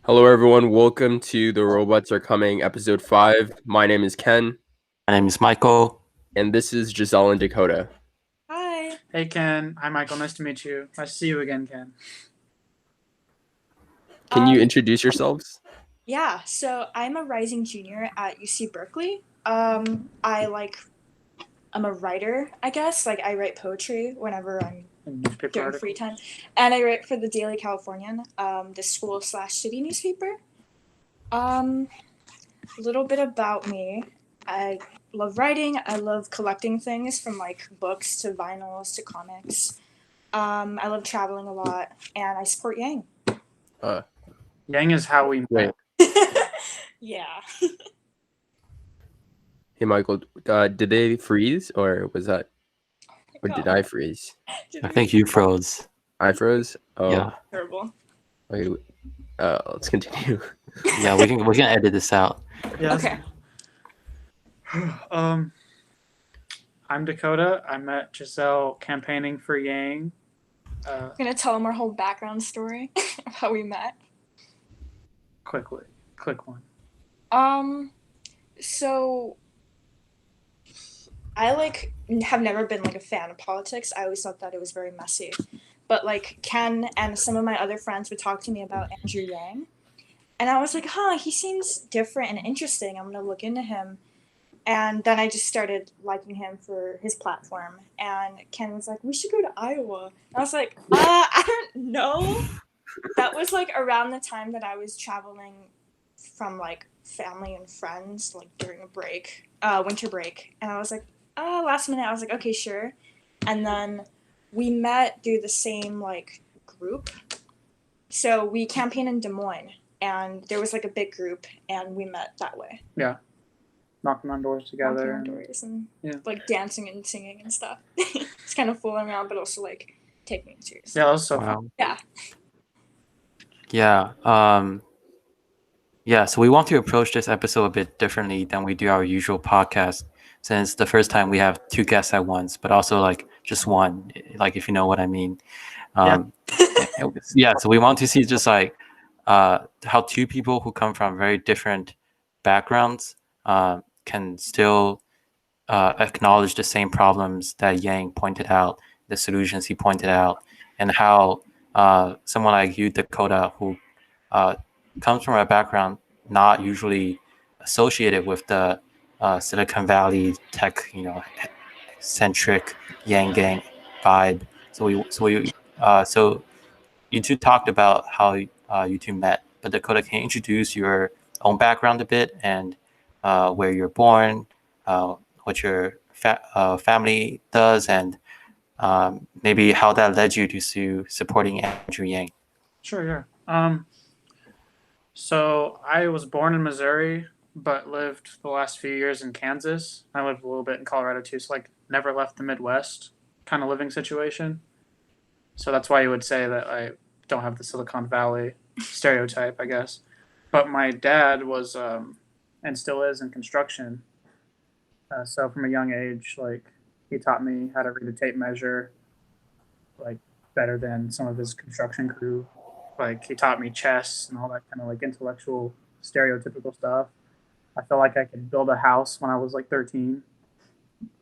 Hello, everyone. Welcome to The Robots Are Coming, episode 5. My name is Ken, My name is Michael. and this is Gisselle and Dakota. Hi. Hey Ken, hi Michael, nice to meet you. Nice to see you again, Ken. Can you introduce yourselves? Yeah, so I'm a rising junior at UC Berkeley. I'm a writer, I guess. Like I write poetry whenever I'm Newspaper during article. free time, and I write for the Daily Californian, the school/city newspaper. Um, a little bit about me. I love writing. I love collecting things from like books to vinyls to comics. I love traveling a lot, and I support Yang. Uh, Yang is how we Wait. met. Yeah. Hey, Michael. Did they freeze, or was that, or did I freeze? I think you froze. I froze. Oh, Yeah. Terrible. wait. Let's continue. Yeah, we can edit this out. Yeah. Okay. I'm Dakota. I met Gisselle campaigning for Yang. I'm gonna tell them our whole background story of how we met. Quick one. So I have never been like a fan of politics. I always thought that it was very messy. But like Ken and some of my other friends would talk to me about Andrew Yang. And I was like, he seems different and interesting. I'm gonna look into him. And then I just started liking him for his platform. And Ken was like, we should go to Iowa. And I was like, I don't know. That was like around the time that I was traveling from like family and friends, like during a break, winter break. And I was like, last minute, I was like, okay, sure. And then we met through the same like group. So we campaigned in Des Moines, and there was like a big group, and we met that way. Yeah. Knocking on doors together. Knocking on doors and Yeah. like dancing and singing and stuff. It's kind of fooling around, but also like taking it seriously. Yeah, that was so Wow. fun. Yeah. Yeah. So we want to approach this episode a bit differently than we do our usual podcast, since the first time we have two guests at once, but also like just one, like if you know what I mean. So we want to see just like how two people who come from very different backgrounds can still acknowledge the same problems that Yang pointed out, the solutions he pointed out, and how someone like you, Dakota, who comes from a background not usually associated with the Silicon Valley tech, centric Yang gang vibe. So you two talked about how you two met, but Dakota, can you introduce your own background a bit and where you're born, what your family does, and maybe how that led you to supporting Andrew Yang? Sure, yeah. So I was born in Missouri, but lived the last few years in Kansas. I lived a little bit in Colorado too, so like never left the Midwest kind of living situation. So that's why you would say that I don't have the Silicon Valley stereotype, I guess. But my dad was and still is in construction. So from a young age, like he taught me how to read a tape measure, like better than some of his construction crew. Like he taught me chess and all that kind of like intellectual, stereotypical stuff. I felt like I could build a house when I was like 13,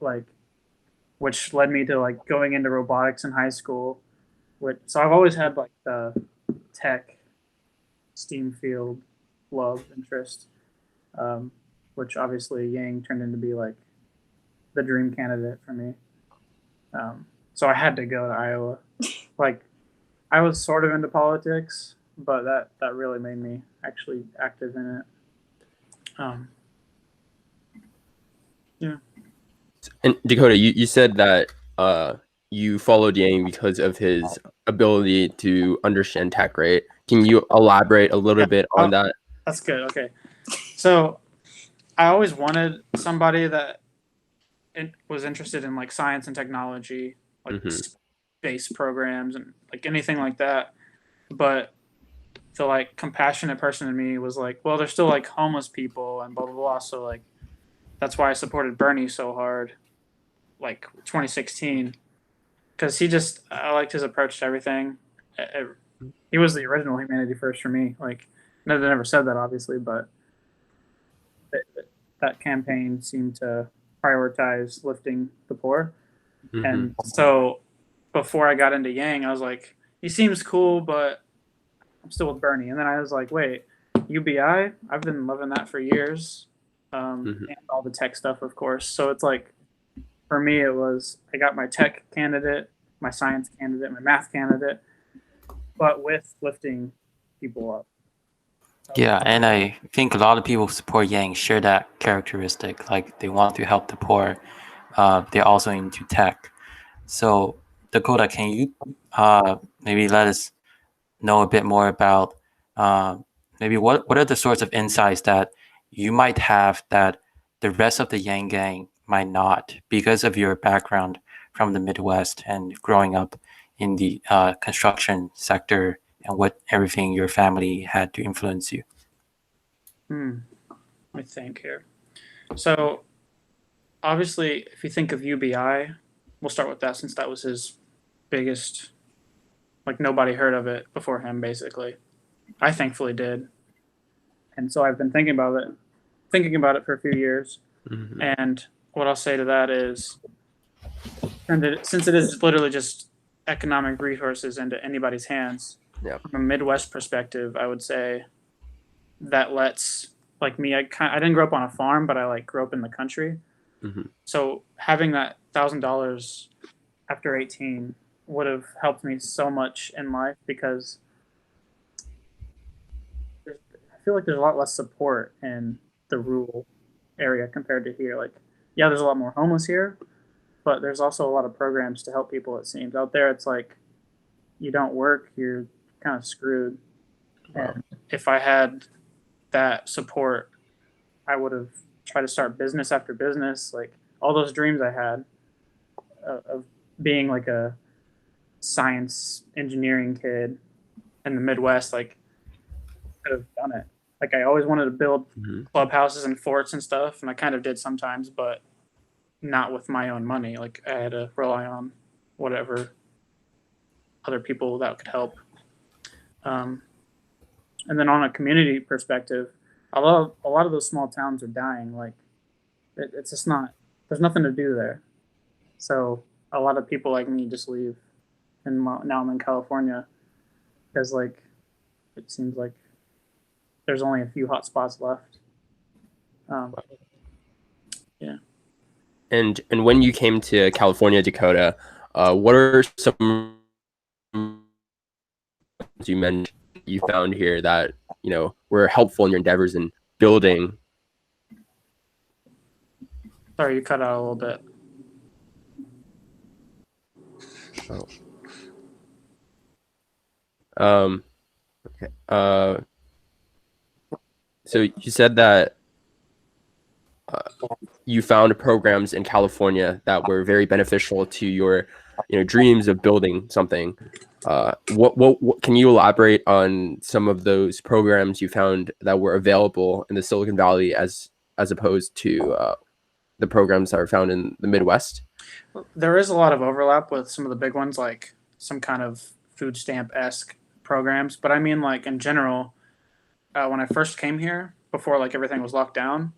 like which led me to like going into robotics in high school. So I've always had like the tech, STEAM field love interest, which obviously Yang turned into be like the dream candidate for me. So I had to go to Iowa. Like I was sort of into politics, but that really made me actually active in it. Yeah. And Dakota, you said that you followed Yang because of his ability to understand tech, right? Can you elaborate a little bit on that? That's good. Okay. So I always wanted somebody that was interested in like science and technology, like space programs and like anything like that. But the like compassionate person in me was like, well, there's still like homeless people and blah blah blah. So like that's why I supported Bernie so hard, like 2016, because I liked his approach to everything. He was the original Humanity First for me. Like No, they never said that, obviously, but that campaign seemed to prioritize lifting the poor. Mhm. And so before I got into Yang, I was like, he seems cool, but I'm still with Bernie. And then I was like, wait, UBI? I've been loving that for years. Mhm. And all the tech stuff, of course. So it's like, for me, it was I got my tech candidate, my science candidate, my math candidate, but with lifting people up. Yeah, and I think a lot of people who support Yang share that characteristic. Like they want to help the poor. They're also into tech. So Dakota, can you maybe let us know a bit more about maybe what are the sorts of insights that you might have that the rest of the Yang gang might not because of your background from the Midwest and growing up in the construction sector and what everything your family had to influence you? Let me think here. So obviously, if you think of UBI, we'll start with that since that was his biggest. Like nobody heard of it before him, basically. I thankfully did, and so I've been thinking about it for a few years. Mhm. And what I'll say to that is, since it is literally just economic resources into anybody's hands, Yep. from a Midwest perspective, I would say that lets like me. I didn't grow up on a farm, but I like grew up in the country. Mhm. So having that $1,000 after 18 would have helped me so much in life because I feel like there's a lot less support in the rural area compared to here. Like, yeah, there's a lot more homeless here, but there's also a lot of programs to help people. It seems out there, it's like you don't work, you're kind of screwed. Wow. And if I had that support, I would have tried to start business after business, like all those dreams I had of being like a science engineering kid in the Midwest. Like, I could have done it. Like, I always wanted to build Mhm. clubhouses and forts and stuff, and I kind of did sometimes, but not with my own money. Like, I had to rely on whatever other people that could help. And then on a community perspective, a lot of those small towns are dying. Like, it's just not. There's nothing to do there. So a lot of people like me just leave, and now I'm in California because like it seems like there's only a few hot spots left. Yeah. And when you came to California, Dakota, what are some you mentioned you found here that were helpful in your endeavors in building? Sorry, you cut out a little bit. Okay. So you said that you found programs in California that were very beneficial to your dreams of building something. What can you elaborate on some of those programs you found that were available in the Silicon Valley as opposed to the programs that are found in the Midwest? There is a lot of overlap with some of the big ones, like some kind of food stamp-esque programs. But I mean, like in general, when I first came here, before like everything was locked down,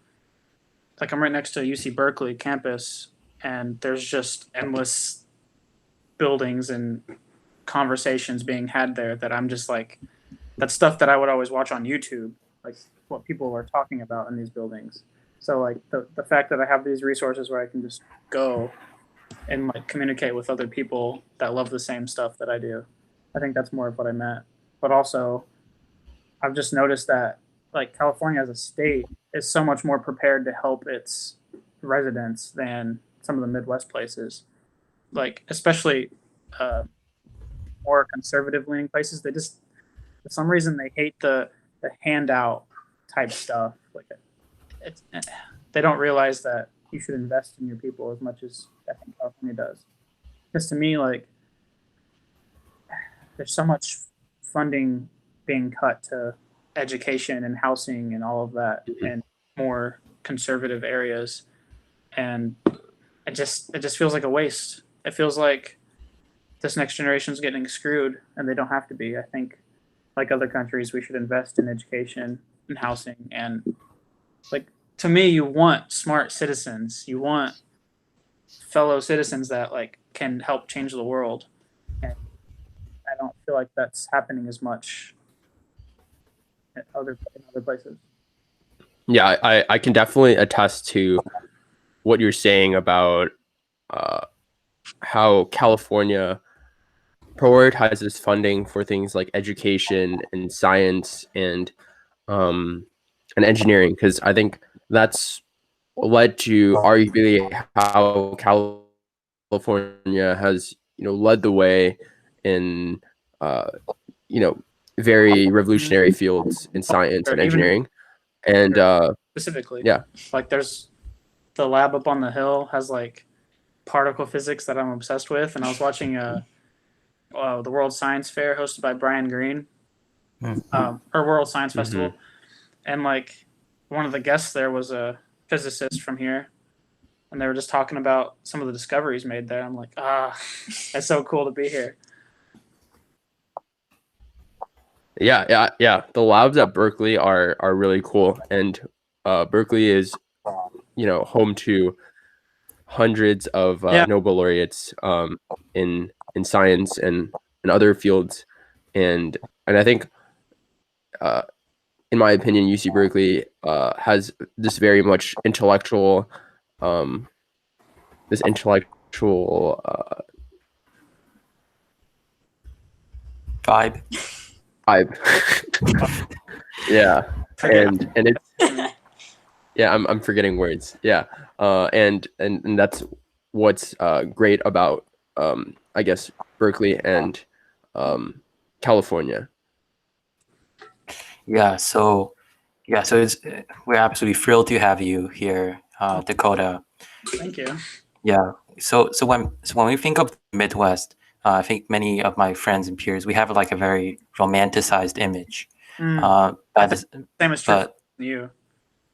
like I'm right next to UC Berkeley campus, and there's just endless buildings and conversations being had there that I'm just like, that's stuff that I would always watch on YouTube, like what people are talking about in these buildings. So like the fact that I have these resources where I can just go and like communicate with other people that love the same stuff that I do, I think that's more of what I meant. But also, I've just noticed that like California as a state is so much more prepared to help its residents than some of the Midwest places. Like especially uh, more conservative leaning places, they just for some reason they hate the handout type stuff. Like it's they don't realize that you should invest in your people as much as I think California does. Because to me, like there's so much funding being cut to education and housing and all of that and more conservative areas, and it just feels like a waste. It feels like this next generation is getting screwed and they don't have to be. I think like other countries, we should invest in education and housing. And like, to me, you want smart citizens. You want fellow citizens that like can help change the world. And I don't feel like that's happening as much in other places. Yeah, I can definitely attest to what you're saying about how California prioritizes funding for things like education and science and engineering, because I think that's led to arguably how California has led the way in uh, you know very revolutionary fields in science Or and even engineering. And specifically, yeah, like there's the lab up on the hill has like particle physics that I'm obsessed with, and I was watching the World Science Fair hosted by Brian Greene, or World Science Festival, and like one of the guests there was a physicist from here, and they were just talking about some of the discoveries made there. I'm like, it's so cool to be here. yeah. The labs at Berkeley are really cool, and Berkeley is home to hundreds of Nobel laureates in science and other fields, and I think in my opinion, UC Berkeley has this very much intellectual this intellectual Vibe. Yeah, and it's yeah, I'm forgetting words. Yeah, and that's what's great about I guess Berkeley and California. So it's we're absolutely thrilled to have you here, Dakota. Thank you. Yeah. So when we think of the Midwest, I think many of my friends and peers, we have like a very romanticized image. Same as true for you.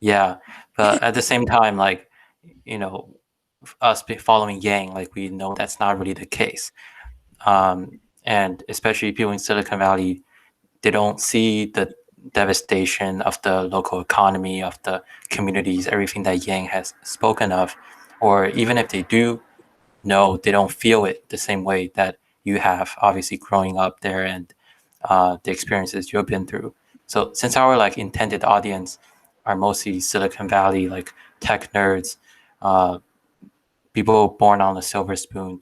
Yeah, but at the same time, like us following Yang, like we know that's not really the case. And especially people in Silicon Valley, they don't see the devastation of the local economy, of the communities, everything that Yang has spoken of, or even if they do know, they don't feel it the same way that you have, obviously growing up there and the experiences you've been through. So since our like intended audience are mostly Silicon Valley, like tech nerds, people born on a silver spoon,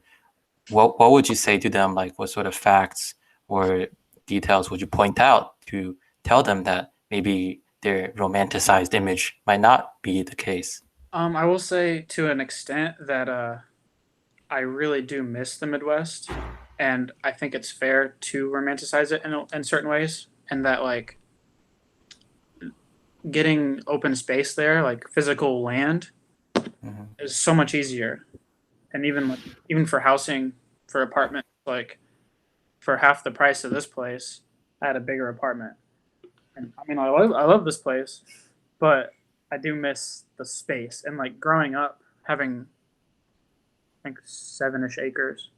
what would you say to them? Like, what sort of facts or details would you point out to tell them that maybe their romanticized image might not be the case? I will say to an extent that I really do miss the Midwest, and I think it's fair to romanticize it in certain ways, and that like getting open space there, like physical land, is so much easier, and even for housing, for apartment, like for half the price of this place, I had a bigger apartment, and I mean I love this place, but I do miss the space, and like growing up having I think 7-ish acres.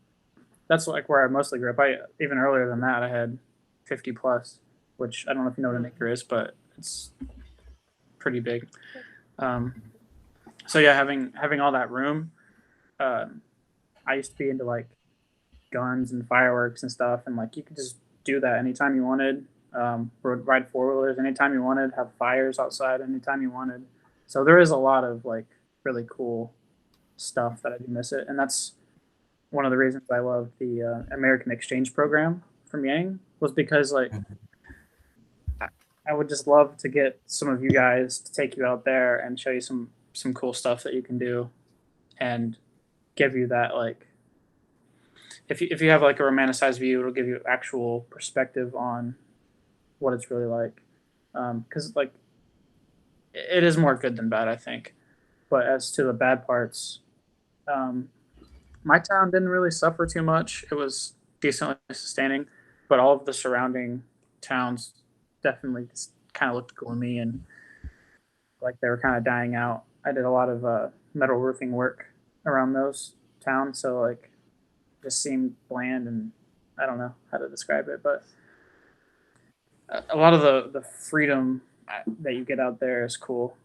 That's like where I mostly grew up. Even earlier than that, I had 50 plus, which I don't know if you know what an acre is, but it's pretty big. So yeah, having all that room, I used to be into like guns and fireworks and stuff, and like you could just do that anytime you wanted. Ride 4-wheelers anytime you wanted. Have fires outside anytime you wanted. So there is a lot of like really cool stuff that I do miss it, and that's one of the reasons I love the American exchange program from Yang, was because like I would just love to get some of you guys to take you out there and show you some cool stuff that you can do, and give you that like if you have like a romanticized view, it'll give you actual perspective on what it's really like, because like it is more good than bad, I think. But as to the bad parts, my town didn't really suffer too much. It was decently sustaining, but all of the surrounding towns definitely just kind of looked gloomy and like they were kind of dying out. I did a lot of metal roofing work around those towns, so like it just seemed bland, and I don't know how to describe it, but a lot of the freedom that you get out there is cool.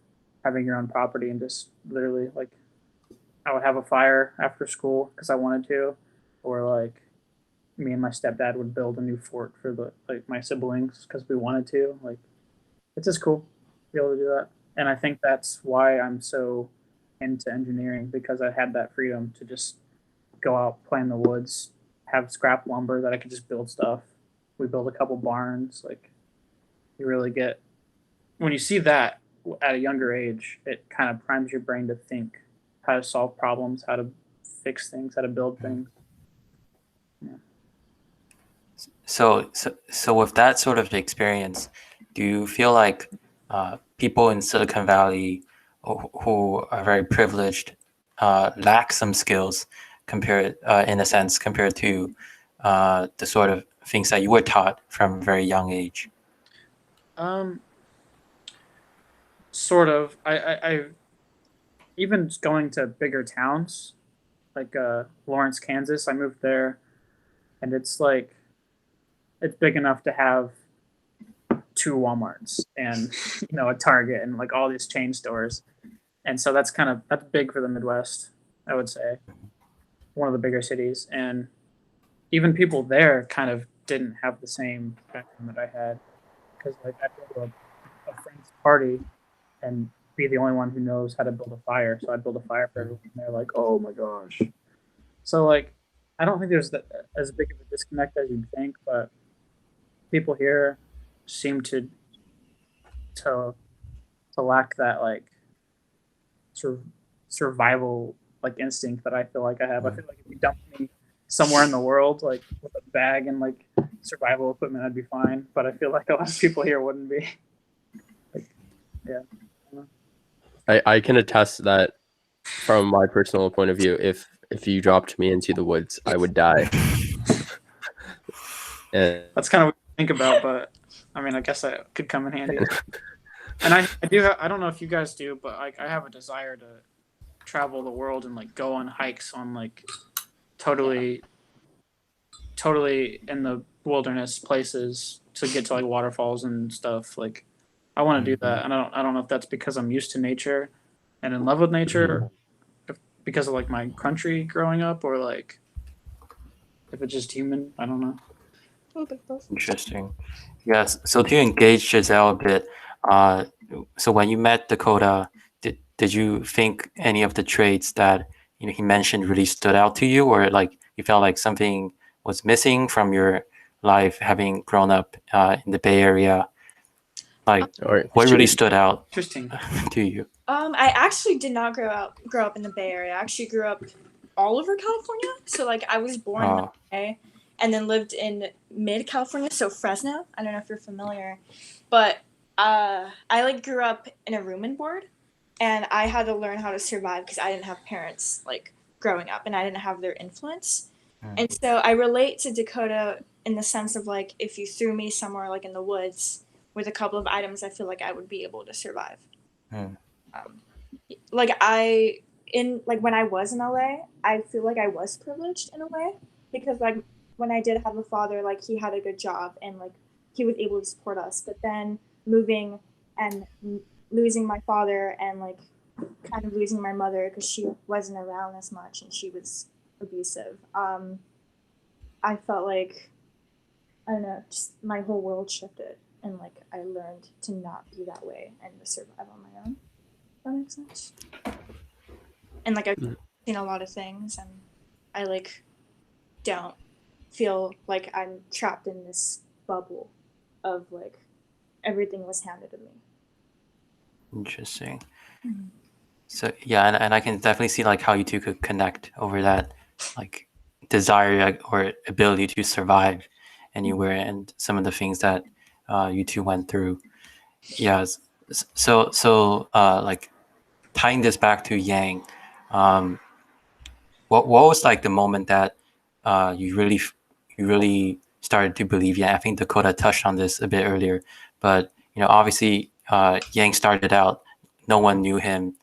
Having your own property and just literally like, I would have a fire after school because I wanted to, or like me and my stepdad would build a new fort for my siblings because we wanted to. Like, it's just cool to be able to do that. And I think that's why I'm so into engineering, because I had that freedom to just go out, play in the woods, have scrap lumber that I could just build stuff. We built a couple barns. Like, you really get, when you see that at a younger age, it kind of primes your brain to think how to solve problems, how to fix things, how to build things. Yeah. So with that sort of experience, do you feel like people in Silicon Valley who are very privileged lack some skills compared, in a sense, compared to the sort of things that you were taught from a very young age? Sort of. I even going to bigger towns like Lawrence, Kansas. I moved there, and it's like, it's big enough to have 2 Walmarts and a Target and like all these chain stores. And so that's big for the Midwest, I would say. One of the bigger cities. And even people there kind of didn't have the same background that I had, because like I'd go to a friend's party and be the only one who knows how to build a fire. So I'd build a fire for everyone, and they're like, "Oh my gosh!" So like, I don't think there's as big of a disconnect as you'd think, but people here seem to lack that like survival like instinct that I feel like I have. I feel like if you dump me somewhere in the world like with a bag and like survival equipment, I'd be fine. But I feel like a lot of people here wouldn't be. Like, yeah. I can attest that from my personal point of view. If you dropped me into the woods, I would die. And that's kind of what I think about, but I mean, I guess that could come in handy. And I do. I don't know if you guys do, but like I have a desire to travel the world and like go on hikes on like totally in the wilderness places to get to like waterfalls and stuff. Like, I want to do that, and I don't know if that's because I'm used to nature and in love with nature, because of like my country growing up, or like if it's just human. I don't know. Interesting. Yes. So to engage Gisselle a bit, so when you met Dakota, did you think any of the traits that he mentioned really stood out to you, or like you felt like something was missing from your life having grown up in the Bay Area? Like, what really stood out to you? I actually did not grow up in the Bay Area. I actually grew up all over California. So like I was born in the Bay and then lived in mid California, so Fresno. I don't know if you're familiar, but I like grew up in a room and board, and I had to learn how to survive because I didn't have parents like growing up, and I didn't have their influence. And so I relate to Dakota in the sense of like, if you threw me somewhere like in the woods with a couple of items, I feel like I would be able to survive. Like when I was in LA, I feel like I was privileged in a way, because like when I did have a father, like he had a good job and like he was able to support us. But then moving and losing my father and like kind of losing my mother because she wasn't around as much and she was abusive. I felt like, I don't know, just my whole world shifted, and like I learned to not be that way and to survive on my own. If that makes sense. And like I've seen a lot of things, and I like don't feel like I'm trapped in this bubble of like everything was handed to me. Interesting. So yeah, and I can definitely see like how you two could connect over that like desire or ability to survive anywhere, and some of the things that you two went through. Yes. So like tying this back to Yang, what was like the moment that you really started to believe? Yeah, I think Dakota touched on this a bit earlier, but obviously Yang started out, no one knew him,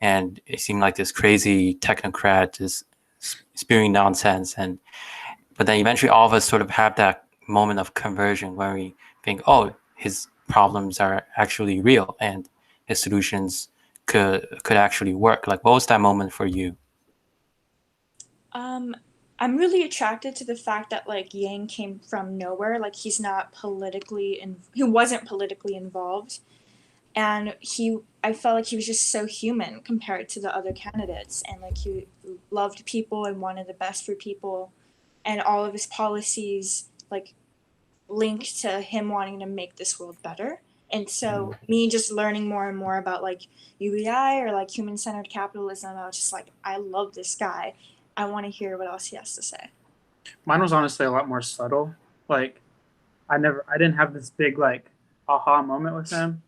and it seemed like this crazy technocrat just spewing nonsense, but then eventually all of us sort of have that moment of conversion where we think, oh, his problems are actually real and his solutions could actually work. Like, what was that moment for you? I'm really attracted to the fact that like Yang came from nowhere. Like he wasn't politically involved, and I felt like he was just so human compared to the other candidates, and like he loved people and wanted the best for people, and all of his policies like linked to him wanting to make this world better. And so me just learning more and more about like UBI or like human-centered capitalism, I was just like, I love this guy. I want to hear what else he has to say. Mine was honestly a lot more subtle. Like I didn't have this big like aha moment with him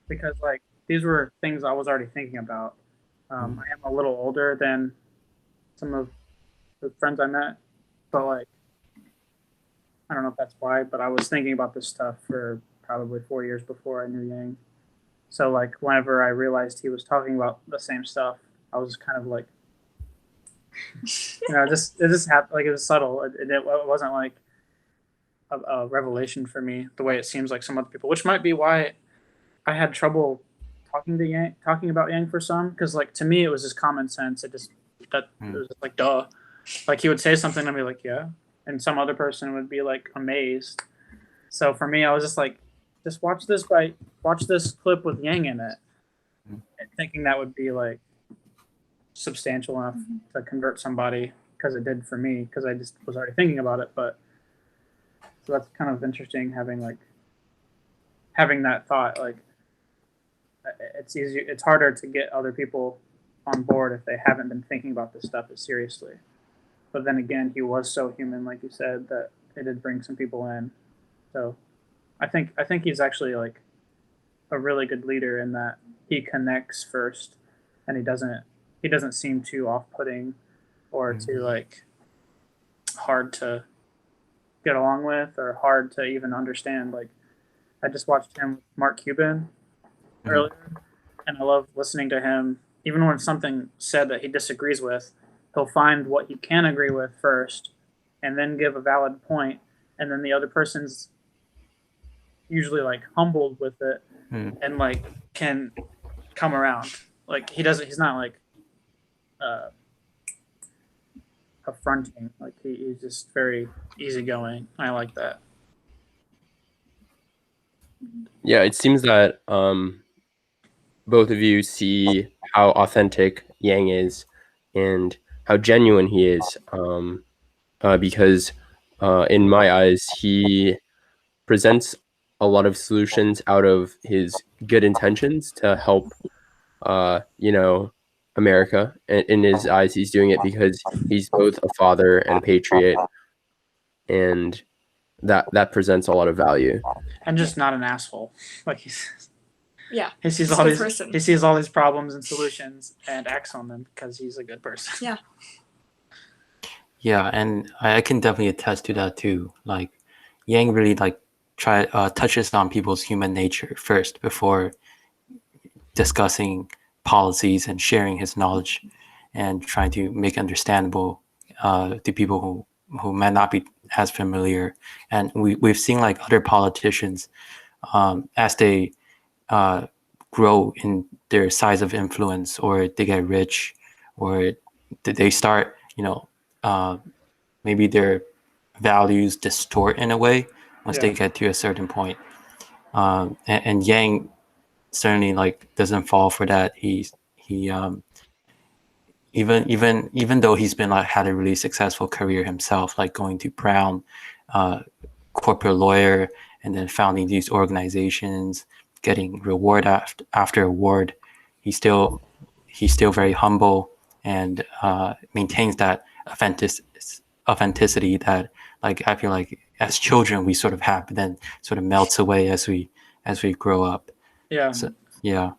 because like these were things I was already thinking about. I am a little older than some of the friends I met, but like I don't know if that's why, but I was thinking about this stuff for probably 4 years before I knew Yang. So like whenever I realized he was talking about the same stuff, I was kind of like, it just happened. Like it was subtle. It wasn't like a revelation for me the way it seems like some other people, which might be why I had trouble talking about Yang for some, because like to me it was just common sense. It was just like duh. Like he would say something and I'd be like, yeah, and some other person would be like amazed. So for me, I was just like, just watch this clip with Yang in it, thinking that would be like substantial enough to convert somebody, because it did for me, because I just was already thinking about it. But so that's kind of interesting having that thought. Like it's harder to get other people on board if they haven't been thinking about this stuff as seriously. But then again, he was so human, like you said, that it did bring some people in. So I think he's actually like a really good leader in that he connects first, and he doesn't seem too off-putting or too like hard to get along with or hard to even understand. Like I just watched him with Mark Cuban earlier, and I love listening to him. Even when something said that he disagrees with, he'll find what he can agree with first and then give a valid point, and then the other person's usually like humbled with it and like can come around. Like he's not like affronting. Like he's just very easygoing. I like that. Yeah, it seems that both of you see how authentic Yang is and how genuine he is, because in my eyes, he presents a lot of solutions out of his good intentions to help, America. And in his eyes, he's doing it because he's both a father and a patriot, and that presents a lot of value. And just not an asshole. Like he sees all these problems and solutions and acts on them because he's a good person. Yeah. Yeah, and I can definitely attest to that too. Like Yang really like touches on people's human nature first before discussing policies and sharing his knowledge and trying to make understandable to people who might not be as familiar. And we've seen like other politicians as they grow in their size of influence, or they get rich, or they start, maybe their values distort in a way once they get to a certain point. And Yang certainly like doesn't fall for that. He even though he's been like had a really successful career himself, like going to Brown, corporate lawyer, and then founding these organizations, getting reward after award, he's still very humble and maintains that authenticity that like I feel like as children we sort of have, but then sort of melts away as we grow up. Yeah. So, yeah.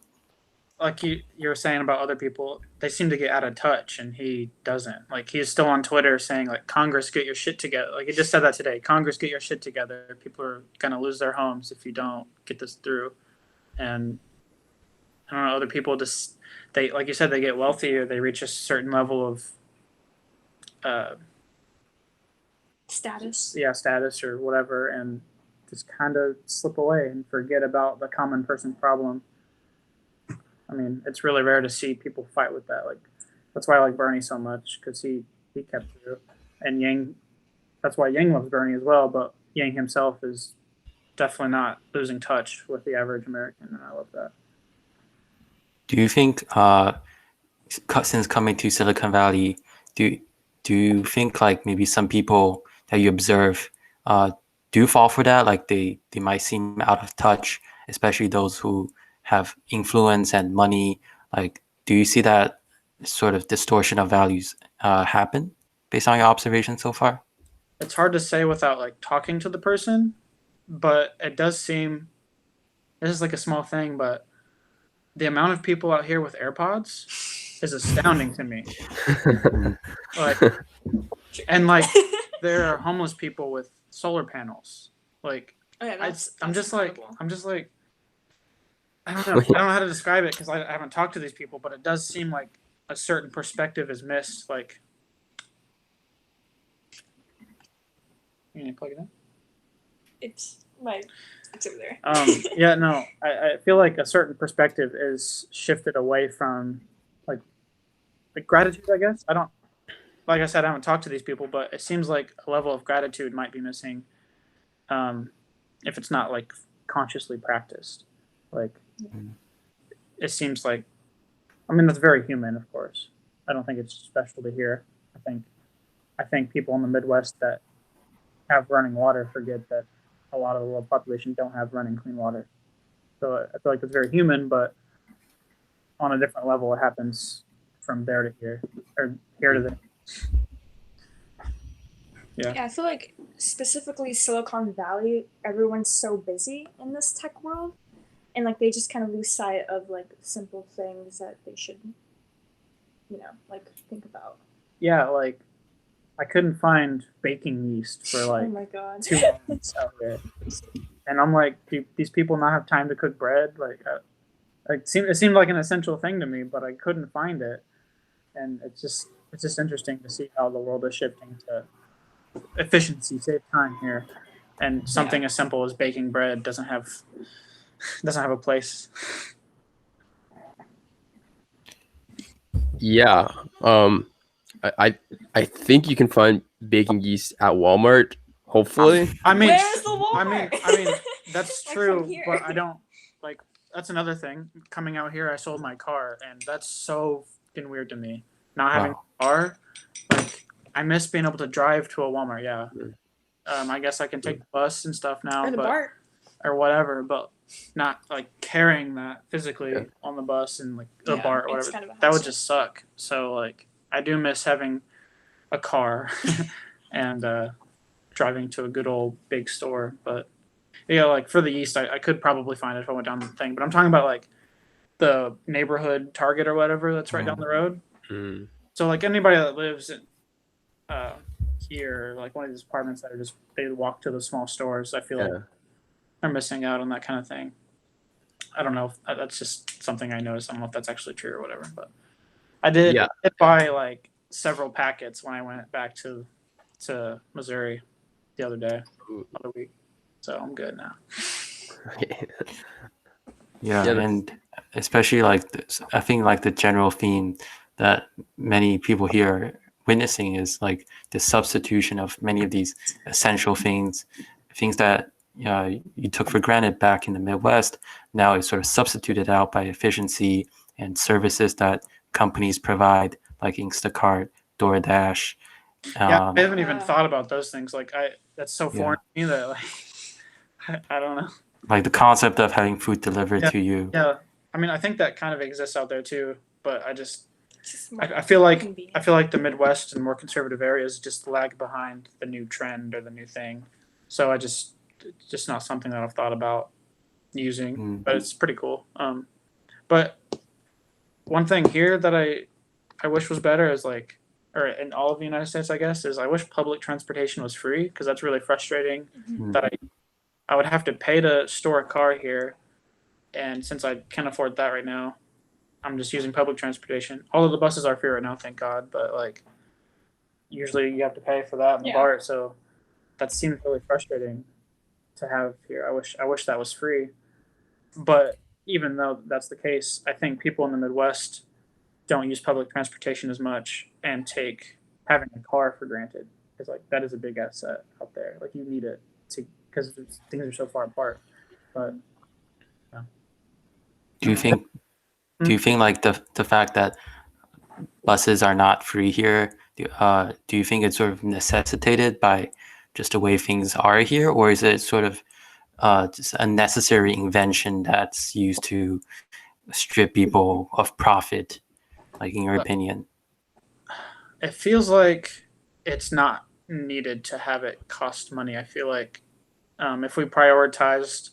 Like you were saying about other people, they seem to get out of touch, and he doesn't. Like he's still on Twitter saying like, Congress, get your shit together. Like he just said that today. Congress, get your shit together. People are gonna lose their homes if you don't get this through. And I don't know, other people just they, like you said, they get wealthy or they reach a certain level of status. Yeah, status or whatever, and just kind of slip away and forget about the common person problem. I mean, it's really rare to see people fight with that. Like, that's why I like Bernie so much, because he kept through. And Yang, that's why Yang loves Bernie as well. But Yang himself is definitely not losing touch with the average American, and I love that. Do you think, since coming to Silicon Valley, do you think like maybe some people that you observe do fall for that? Like they might seem out of touch, especially those who have influence and money. Like, do you see that sort of distortion of values happen based on your observation so far? It's hard to say without like talking to the person, but it does seem, this is like a small thing, but the amount of people out here with AirPods is astounding to me. Like, and like there are homeless people with solar panels. Like, Oh yeah, that's I'm just incredible. like, I don't know. I don't know how to describe it because I haven't talked to these people, but it does seem like a certain perspective is missed. Like, you need to plug it in? It's over there. Yeah, no, I feel like a certain perspective is shifted away from like gratitude, I guess. I don't, like I said, I haven't talked to these people, but it seems like a level of gratitude might be missing if it's not like consciously practiced. Like, it seems like, I mean, that's very human, of course. I don't think it's special to hear. I think people in the Midwest that have running water forget that a lot of the world population don't have running clean water. So I feel like it's very human, but on a different level, it happens from there to here, or here to there. Yeah, I feel like specifically Silicon Valley, everyone's so busy in this tech world, and like they just kind of lose sight of like simple things that they should, like think about. Yeah, like I couldn't find baking yeast for like Oh my god. 2 months out here, and I'm like, do these people not have time to cook bread? Like, it seemed like an essential thing to me, but I couldn't find it, and it's just interesting to see how the world is shifting to efficiency, save time here, and something as simple as baking bread doesn't have a place. Yeah. I think you can find baking yeast at Walmart. Hopefully. I mean, Where's the Walmart? I mean, that's Like, true, from here. but I don't like. That's another thing. Coming out here, I sold my car, and that's so fucking weird to me. Not having a car, like I miss being able to drive to a Walmart. Yeah, I guess I can take the bus and stuff now, Or the but BART. or whatever, but not like carrying that physically on the bus and like the BART or it's whatever. kind of a That would hassle. just suck. So like, I do miss having a car and driving to a good old big store. But yeah, like for the yeast, I could probably find it if I went down the thing. But I'm talking about like the neighborhood Target or whatever that's right down the road. Mm. So like anybody that lives in here, like one of these apartments that are just they walk to the small stores, I feel like they're missing out on that kind of thing. I don't know if that's just something I noticed. I don't know if that's actually true or whatever, but I did buy like several packets when I went back to Missouri the other week. So I'm good now. Yeah, and especially like this, I think like the general theme that many people here are witnessing is like the substitution of many of these essential things that you took for granted back in the Midwest. Now is sort of substituted out by efficiency and services that companies provide, like Instacart, DoorDash. Yeah, I haven't even thought about those things. Like that's so foreign to me that like I don't know. Like the concept of having food delivered to you. Yeah, I mean, I think that kind of exists out there too, but I feel like the Midwest and more conservative areas just lag behind the new trend or the new thing. So it's just not something that I've thought about using, but it's pretty cool. But one thing here that I wish was better is like, or in all of the United States, I guess, is I wish public transportation was free, because that's really frustrating. That I would have to pay to store a car here, and since I can't afford that right now, I'm just using public transportation. All of the buses are free right now, thank God, but like usually you have to pay for that in the BART, so that seems really frustrating. to have here. I wish that was free. But even though that's the case, I think people in the Midwest don't use public transportation as much and take having a car for granted. Because like that is a big asset out there. Like you need it to because things are so far apart. But yeah. Do you think like the fact that buses are not free here, do you think it's sort of necessitated by just the way things are here, or is it sort of just a necessary invention that's used to strip people of profit, like in your opinion? It feels like it's not needed to have it cost money. I feel like if we prioritized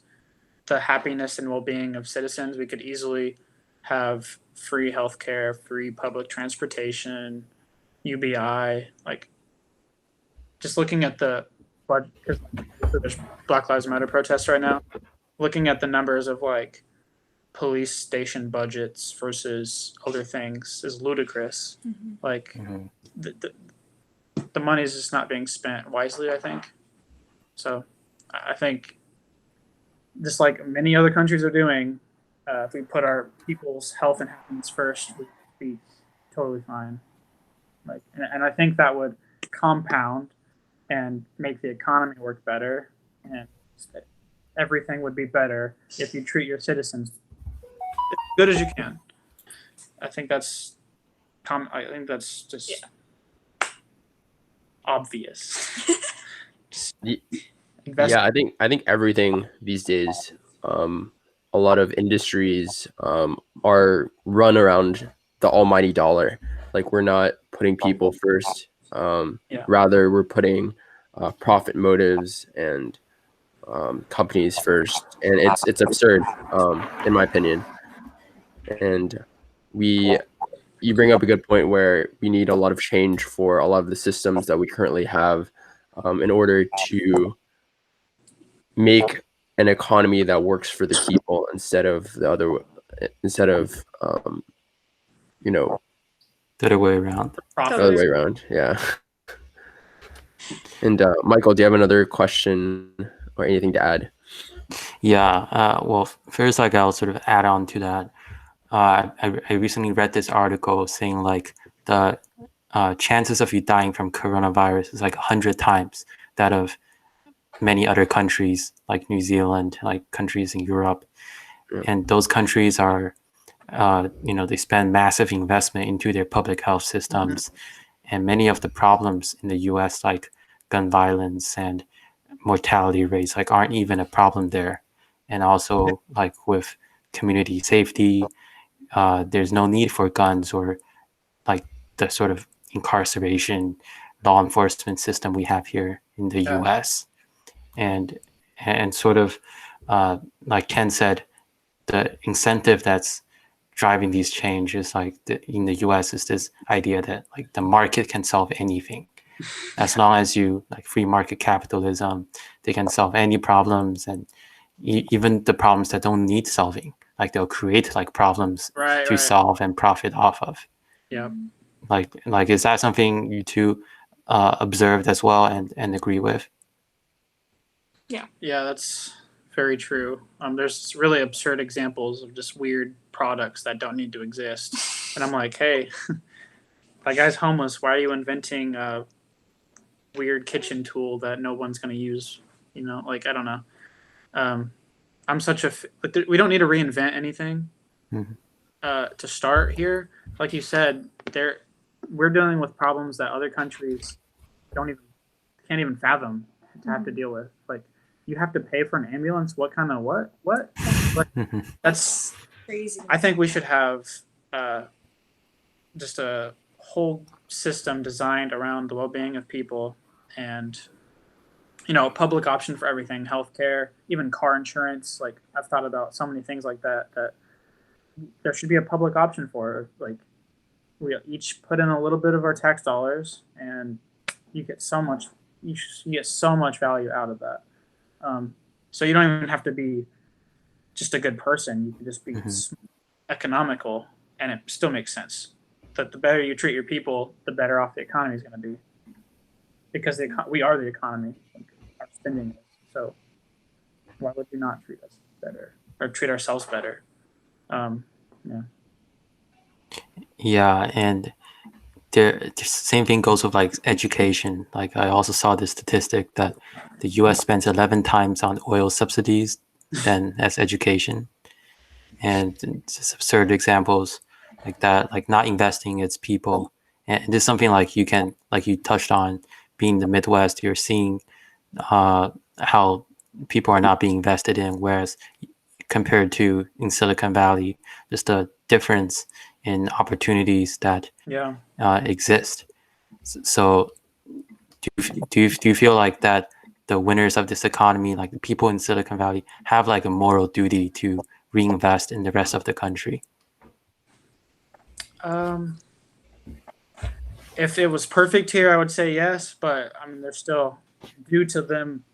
the happiness and well-being of citizens, we could easily have free healthcare, free public transportation, UBI. Like just looking at the budget, because there's Black Lives Matter protests right now. Looking at the numbers of like police station budgets versus other things is ludicrous. Like the money is just not being spent wisely, I think. So I think just like many other countries are doing, if we put our people's health and happiness first, we'd be totally fine. Like, and I think that would compound and make the economy work better, and everything would be better if you treat your citizens as good as you can. I think that's just obvious. Yeah, I think everything these days, a lot of industries are run around the almighty dollar. Like we're not putting people first. Rather, we're putting profit motives and companies first, and it's absurd, in my opinion. And you bring up a good point where we need a lot of change for a lot of the systems that we currently have, in order to make an economy that works for the people instead of the other way around. The other way around. Yeah. And Michael, do you have another question or anything to add? Yeah. Well, first, like I'll sort of add on to that. I recently read this article saying like the chances of you dying from coronavirus is like 100 times that of many other countries like New Zealand, like countries in Europe. Yeah. And those countries are, they spend massive investment into their public health systems. And many of the problems in the US, like gun violence and mortality rates, like aren't even a problem there. And also like with community safety, there's no need for guns or like the sort of incarceration law enforcement system we have here in the US. And sort of like Ken said, the incentive that's driving these changes, like in the US, is this idea that like the market can solve anything. As long as you like free market capitalism, they can solve any problems, and even the problems that don't need solving. Like they'll create like problems to solve and profit off of. Yeah. Like is that something you two observed as well and agree with? Yeah, that's very true. There's really absurd examples of just weird products that don't need to exist. And I'm like, hey, that guy's homeless. Why are you inventing a weird kitchen tool that no one's going to use? Like, I don't know. I'm such a we don't need to reinvent anything to start here. Like you said, we're dealing with problems that other countries can't even fathom to have to deal with. Like, you have to pay for an ambulance. What kind of what? Like, that's crazy. I think we should have just a whole system designed around the well-being of people, and a public option for everything, healthcare, even car insurance. Like, I've thought about so many things like that there should be a public option for. Like, we each put in a little bit of our tax dollars, and you get so much value out of that. So you don't even have to be just a good person. You can just be economical, and it still makes sense. That the better you treat your people, the better off the economy is going to be. Because we are the economy. Our spending is. So why would we not treat us better or treat ourselves better? Yeah. Yeah, and the same thing goes with like education. Like I also saw this statistic that the U.S. spends 11 times on oil subsidies than as education, and just absurd examples like that, like not investing its people. And this is something like you can, like you touched on, being the Midwest, you're seeing how people are not being invested in, whereas compared to in Silicon Valley, just the difference in opportunities that Yeah. exist. So do you feel like that the winners of this economy, like the people in Silicon Valley, have like a moral duty to reinvest in the rest of the country? If it was perfect here, I would say yes, but I mean, there's still, due to them,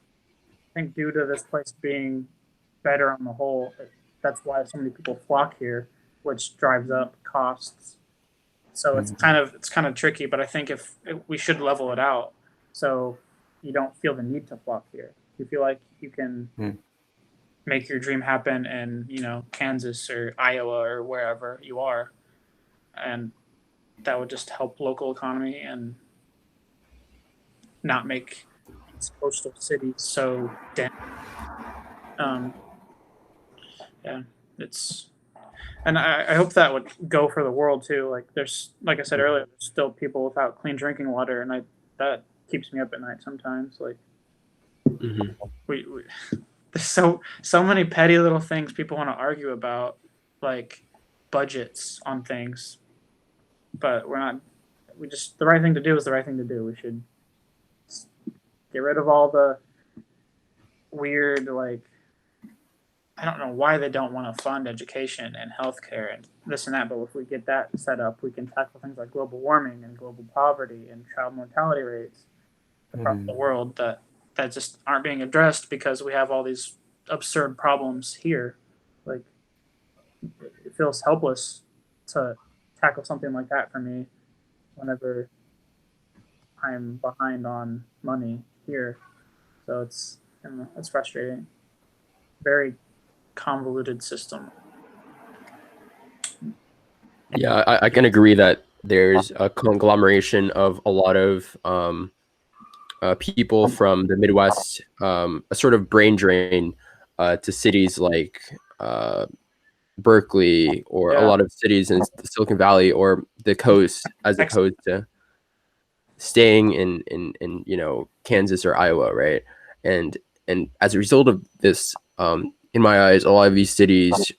I think due to this place being better on the whole, that's why so many people flock here, which drives up costs. So it's kind of tricky, but I think if we should level it out, so you don't feel the need to flock here. You feel like you can make your dream happen in, Kansas or Iowa or wherever you are, and that would just help local economy and not make these coastal cities so dense. Yeah, it's, and I hope that would go for the world too. Like there's, like I said earlier, there's still people without clean drinking water, and that keeps me up at night sometimes. Like we there's so many petty little things people want to argue about, like budgets on things, but we're not. We just, the right thing to do is the right thing to do. We should get rid of all the weird, like, I don't know why they don't want to fund education and healthcare and this and that, but if we get that set up, we can tackle things like global warming and global poverty and child mortality rates across the world that just aren't being addressed because we have all these absurd problems here. Like, it feels helpless to tackle something like that for me whenever I'm behind on money here. So it's, I don't know, it's frustrating. Very convoluted system. Yeah, I can agree that there's a conglomeration of a lot of people from the Midwest, a sort of brain drain to cities like Berkeley or a lot of cities in the Silicon Valley or the coast, as opposed to staying in Kansas or Iowa, right? And as a result of this, in my eyes, a lot of these cities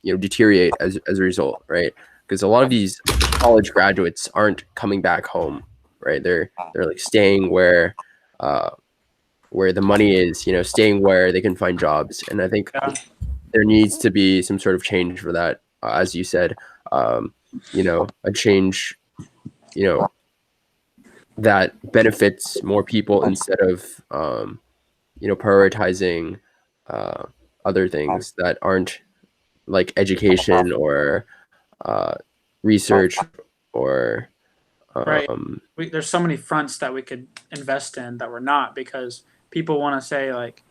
deteriorate as a result, right? Because a lot of these college graduates aren't coming back home, right? They're like staying where the money is, staying where they can find jobs. And I think there needs to be some sort of change for that, as you said, a change, that benefits more people instead of prioritizing other things that aren't like education or research or right. There's so many fronts that we could invest in that we're not, because people want to say, like,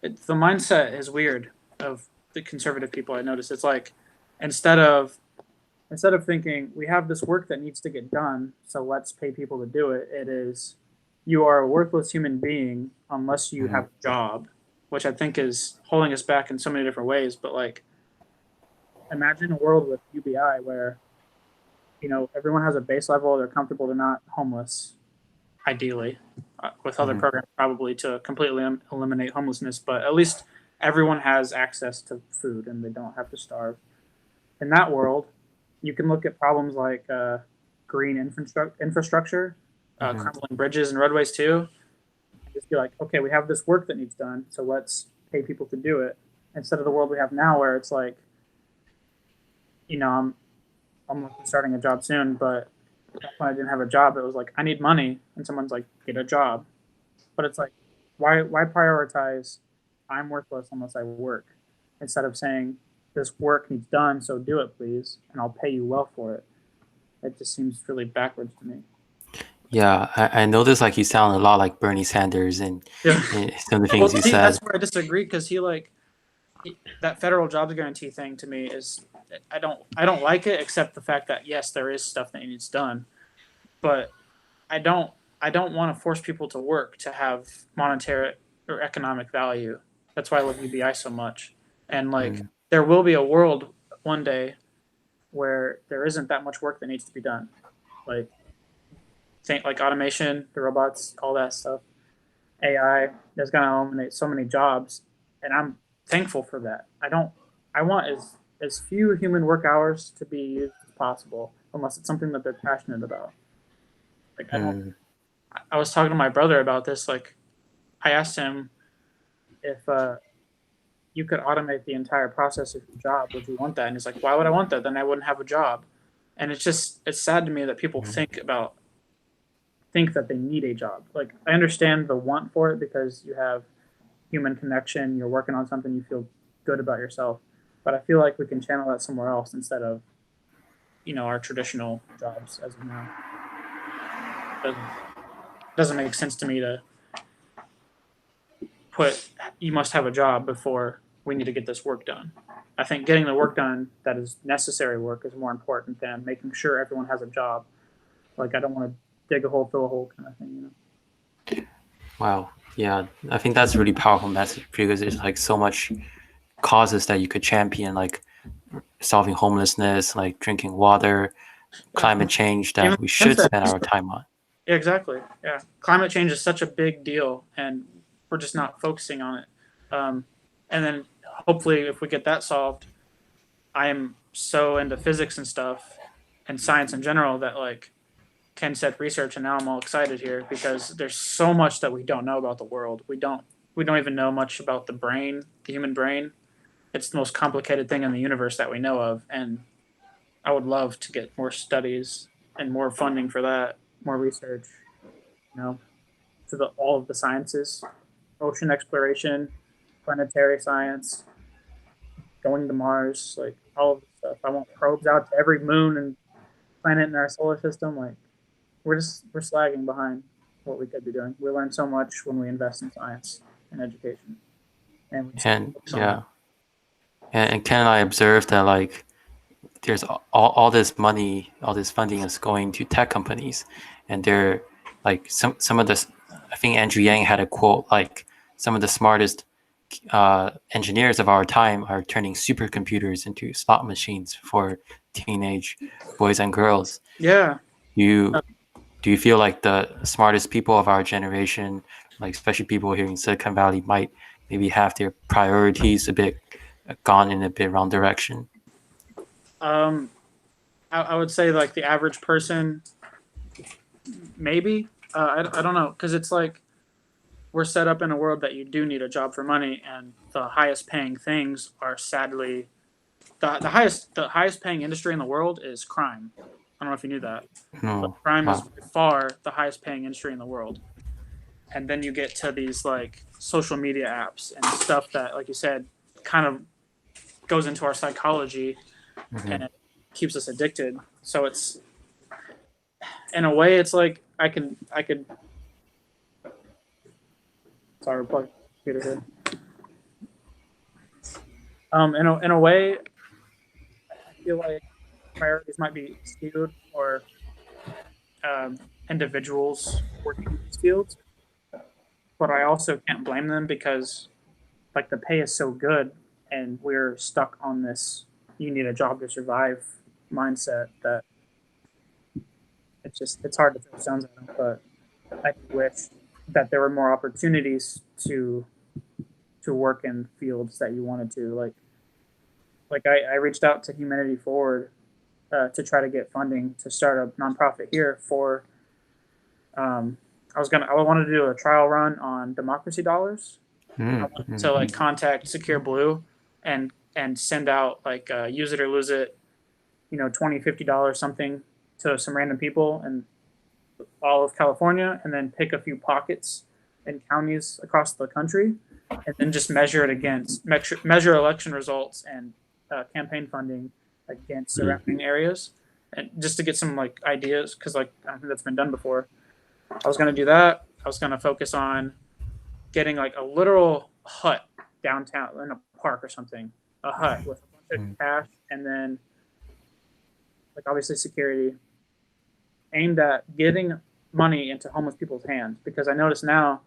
the mindset is weird of the conservative people. I notice it's like, instead of thinking we have this work that needs to get done, so let's pay people to do it, it is, you are a worthless human being unless you have a job, which I think is holding us back in so many different ways. But like, imagine a world with UBI where everyone has a base level, they're comfortable, they're not homeless, ideally, with other programs probably to completely eliminate homelessness, but at least everyone has access to food and they don't have to starve. In that world, you can look at problems like green infrastructure, crumbling bridges and roadways too, and just be like, okay, we have this work that needs done, so let's pay people to do it, instead of the world we have now where it's like, I'm starting a job soon, but when I didn't have a job, it was like, I need money, and someone's like, get a job. But it's like, why prioritize, I'm worthless unless I work, instead of saying, this work needs done, so do it please, and I'll pay you well for it. It just seems really backwards to me. Yeah, I noticed like you sound a lot like Bernie Sanders and, Yeah. and some of the Well, things you see, said. that's where I disagree because that federal jobs guarantee thing to me is I don't like it, except the fact that yes, there is stuff that needs done, but I don't want to force people to work to have monetary or economic value. That's why I love UBI so much. And like there will be a world one day where there isn't that much work that needs to be done. Like think like automation, the robots, all that stuff. AI is going to eliminate so many jobs, and I'm thankful for that. I want as few human work hours to be used as possible, unless it's something that they're passionate about. Like I was talking to my brother about this. Like I asked him if you could automate the entire process of your job, would you want that? And he's like, why would I want that? Then I wouldn't have a job. And it's sad to me that people think that they need a job. Like I understand the want for it because you have human connection, you're working on something, you feel good about yourself. But I feel like we can channel that somewhere else instead of, our traditional jobs as of now. Doesn't make sense to me to put you must have a job before we need to get this work done. I think getting the work done that is necessary work is more important than making sure everyone has a job. Like I don't want to dig a hole, fill a hole kind of thing, Wow. Yeah, I think that's a really powerful message because there's like so much causes that you could champion, like solving homelessness, like drinking water, climate change that we should spend our time on. Yeah, exactly. Yeah, climate change is such a big deal, and we're just not focusing on it. And then hopefully, if we get that solved, I am so into physics and stuff and science in general that like Ken said research, and now I'm all excited here because there's so much that we don't know about the world. We don't even know much about the brain, the human brain. It's the most complicated thing in the universe that we know of, and I would love to get more studies and more funding for that, more research, to all of the sciences, ocean exploration, planetary science, going to Mars, like all of this stuff. I want probes out to every moon and planet in our solar system. Like we're slagging behind what we could be doing. We learn so much when we invest in science and education. And Ken and I observed that like there's all this money, all this funding is going to tech companies, and they're like some of the, I think Andrew Yang had a quote like some of the smartest engineers of our time are turning supercomputers into slot machines for teenage boys and girls. Yeah. Do you feel like the smartest people of our generation, like especially people here in Silicon Valley, might maybe have their priorities a bit gone in a bit wrong direction? I would say like the average person, maybe. I don't know, because it's like we're set up in a world that you do need a job for money, and the highest paying things are sadly the highest paying industry in the world is crime. I don't know if you knew that. No. But crime is by far the highest paying industry in the world. And then you get to these like social media apps and stuff that, like you said, kind of goes into our psychology and it keeps us addicted. So it's, in a way, it's like I could. Sorry, plug computer here. In a way, I feel like priorities might be skewed for individuals working in these fields, but I also can't blame them because, like, the pay is so good, and we're stuck on this "you need a job to survive" mindset that it's hard to throw stones at them. But I wish that there were more opportunities to work in fields that you wanted to. Like I reached out to Humanity Forward to try to get funding to start a nonprofit here for. I wanted to do a trial run on democracy dollars. I wanted to like contact Secure Blue and send out like use it or lose it, $20, $50 something to some random people in all of California, and then pick a few pockets in counties across the country, and then just measure it against measure election results and campaign funding against surrounding areas, and just to get some like ideas, because like I don't think that's been done before. I was going to do that. I was going to focus on getting like a literal hut downtown in a park or something, a hut with a bunch of cash, and then like obviously security, aimed at getting money into homeless people's hands, because I notice now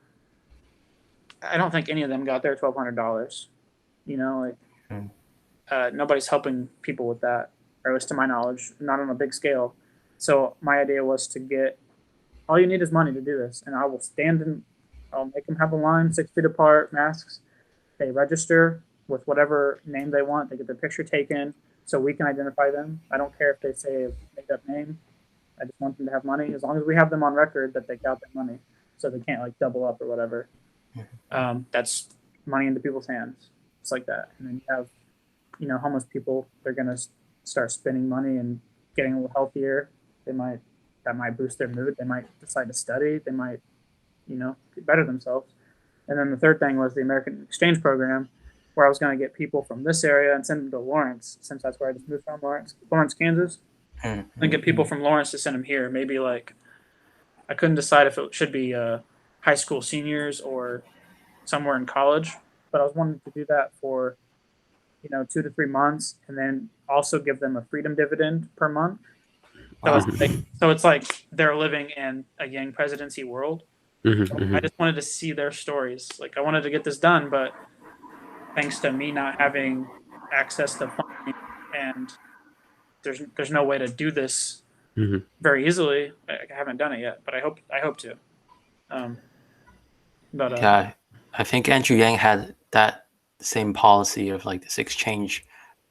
I don't think any of them got their $1,200. You know, like nobody's helping people with that, or at least to my knowledge, not on a big scale. So my idea was to get, all you need is money to do this, and I will stand and I'll make them have a line 6 feet apart, masks. They register with whatever name they want. They get their picture taken so we can identify them. I don't care if they say a made-up name. I just want them to have money, as long as we have them on record that they got their money, so they can't like double up or whatever. That's money into people's hands. It's like that. And then you have, you know, homeless people. They're gonna start spending money and getting a little healthier. That might boost their mood. They might decide to study. They might, you know, better themselves. And then the third thing was the American exchange program, where I was going to get people from this area and send them to Lawrence, since that's where I just moved from, Lawrence, Kansas. And get people from Lawrence to send them here. Maybe like, I couldn't decide if it should be high school seniors or somewhere in college, but I was wanting to do that for, you know, 2 to 3 months, and then also give them a freedom dividend per month. So it's like they're living in a Yang presidency world. I just wanted to see their stories. Like, I wanted to get this done, but thanks to me not having access to funding, and there's no way to do this very easily. I haven't done it yet, but I hope to. Yeah, I think Andrew Yang had that same policy of like this exchange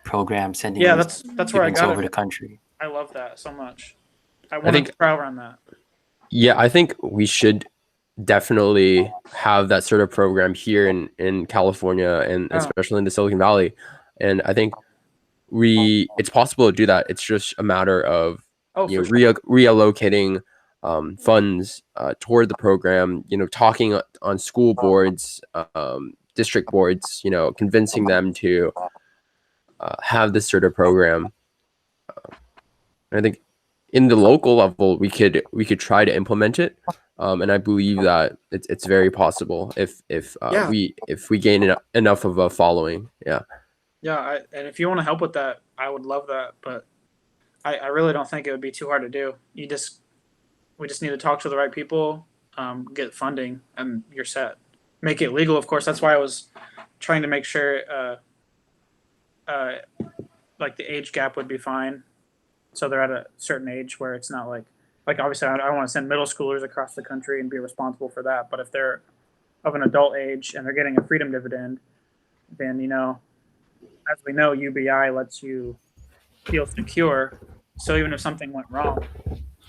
program sending that's where I got over it. the country. I love that so much. I wanted to travel around that. Yeah, I think we should definitely have that sort of program here in California, and especially in the Silicon Valley. And I think it's possible to do that. It's just a matter of reallocating funds toward the program, you know, talking on school boards, district boards, you know, convincing them to have this sort of program. I think in the local level, we could try to implement it, and I believe that it's very possible if we gain enough of a following. And if you want to help with that, I would love that. But I really don't think it would be too hard to do. We just need to talk to the right people, get funding, and you're set. Make it legal, of course. That's why I was trying to make sure like the age gap would be fine. So they're at a certain age where it's not like obviously I don't want to send middle schoolers across the country and be responsible for that. But if they're of an adult age and they're getting a freedom dividend, then, you know, as we know, UBI lets you feel secure. So even if something went wrong,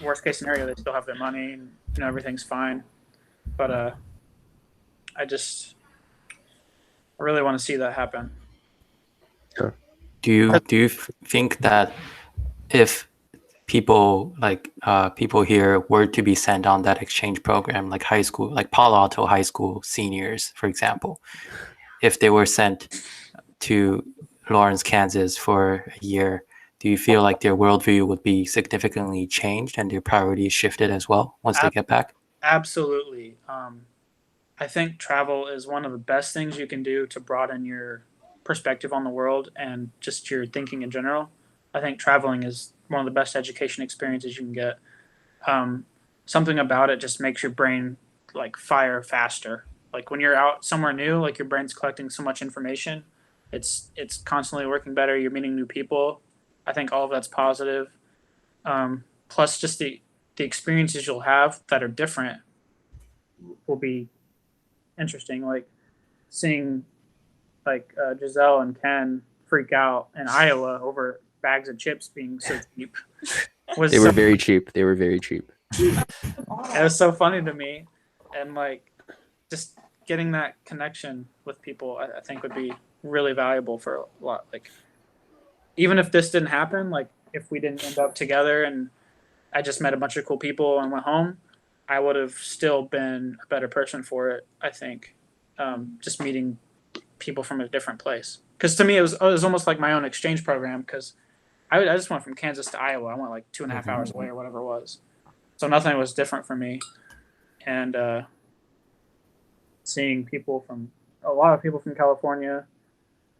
worst case scenario, they still have their money and, you know, everything's fine. But I really want to see that happen. Sure. Do you think that if people here were to be sent on that exchange program, like high school, like Palo Alto high school seniors, for example, if they were sent to Lawrence, Kansas for a year, do you feel like their worldview would be significantly changed and their priorities shifted as well once they get back? Absolutely. I think travel is one of the best things you can do to broaden your perspective on the world and just your thinking in general. I think traveling is one of the best education experiences you can get. Something about it just makes your brain like fire faster. Like when you're out somewhere new, like your brain's collecting so much information. It's constantly working better. You're meeting new people. I think all of that's positive. Plus just the experiences you'll have that are different will be interesting. Like seeing like Gisselle and Ken freak out in Iowa over bags of chips being so cheap. They were very cheap. It was so funny to me. And like just getting that connection with people, I think would be really valuable for a lot. Like even if this didn't happen, like if we didn't end up together and I just met a bunch of cool people and went home, I would have still been a better person for it, I think. Just meeting people from a different place. Because to me, it was almost like my own exchange program, because I just went from Kansas to Iowa. I went like 2.5 hours away or whatever it was. So nothing was different for me. and seeing a lot of people from California.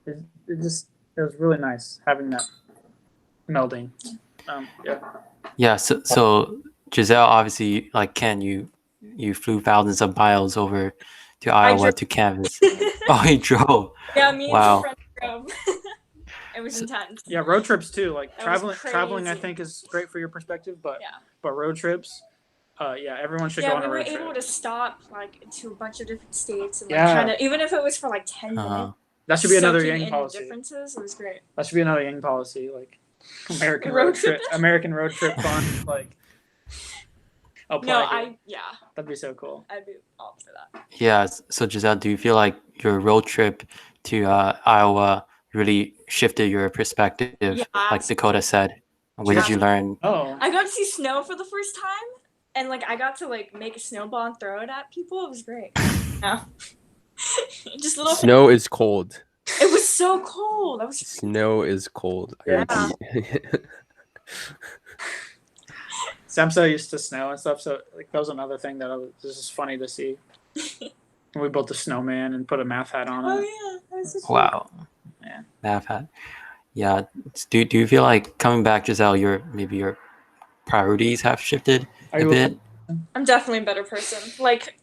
It was really nice having that melding. Yeah. Yeah. So Giselle, obviously, like Ken, you flew thousands of miles over to Iowa to canvas. Oh, you drove. Yeah, me Wow. and friends drove. It was intense. Yeah, road trips too. Like That was traveling, I crazy. think is great for your perspective, but Yeah. road trips, yeah, everyone should go on a road trip. Yeah, we were able to stop like to a bunch of different states and like Yeah. kind of, even if it was for like 10 minutes. That should be another soaking Yang in policy. the differences. It was great. That should be another Yang policy, like American road trip fun, like. That'd be so cool. I'd be all for that. Yeah. So Giselle, do you feel like your road trip to Iowa really shifted your perspective, like Dakota said? What did you learn? Oh, I got to see snow for the first time, and like I got to like make a snowball and throw it at people. It was great. Yeah. Just little. Snow is cold. It was so cold. Snow is cold. Yeah. I'm so used to snow and stuff. So like that was another thing that was just funny to see. We built a snowman and put a math hat on it. Oh yeah, that was so cool. Wow. Yeah. Math hat. Yeah. Do you feel like coming back, Giselle, your priorities have shifted a bit? I'm definitely a better person. Like,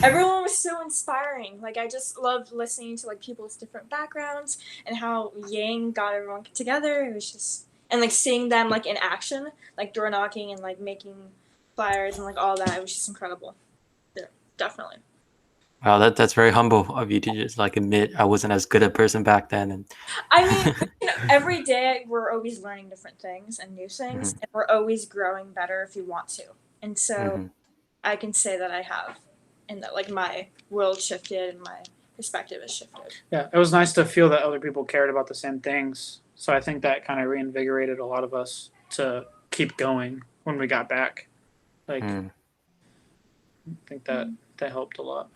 everyone was so inspiring. Like, I just loved listening to like people's different backgrounds and how Yang got everyone together. It was just, and like seeing them like in action, like door knocking and like making flyers and like all that. It was just incredible. Yeah, definitely. Wow, that's very humble of you to just like admit I wasn't as good a person back then. And I mean, every day we're always learning different things and new things, and we're always growing better if you want to. And so I can say that I have, and that like my world shifted and my perspective has shifted. Yeah, it was nice to feel that other people cared about the same things. So I think that kind of reinvigorated a lot of us to keep going when we got back. Like, I think that helped a lot.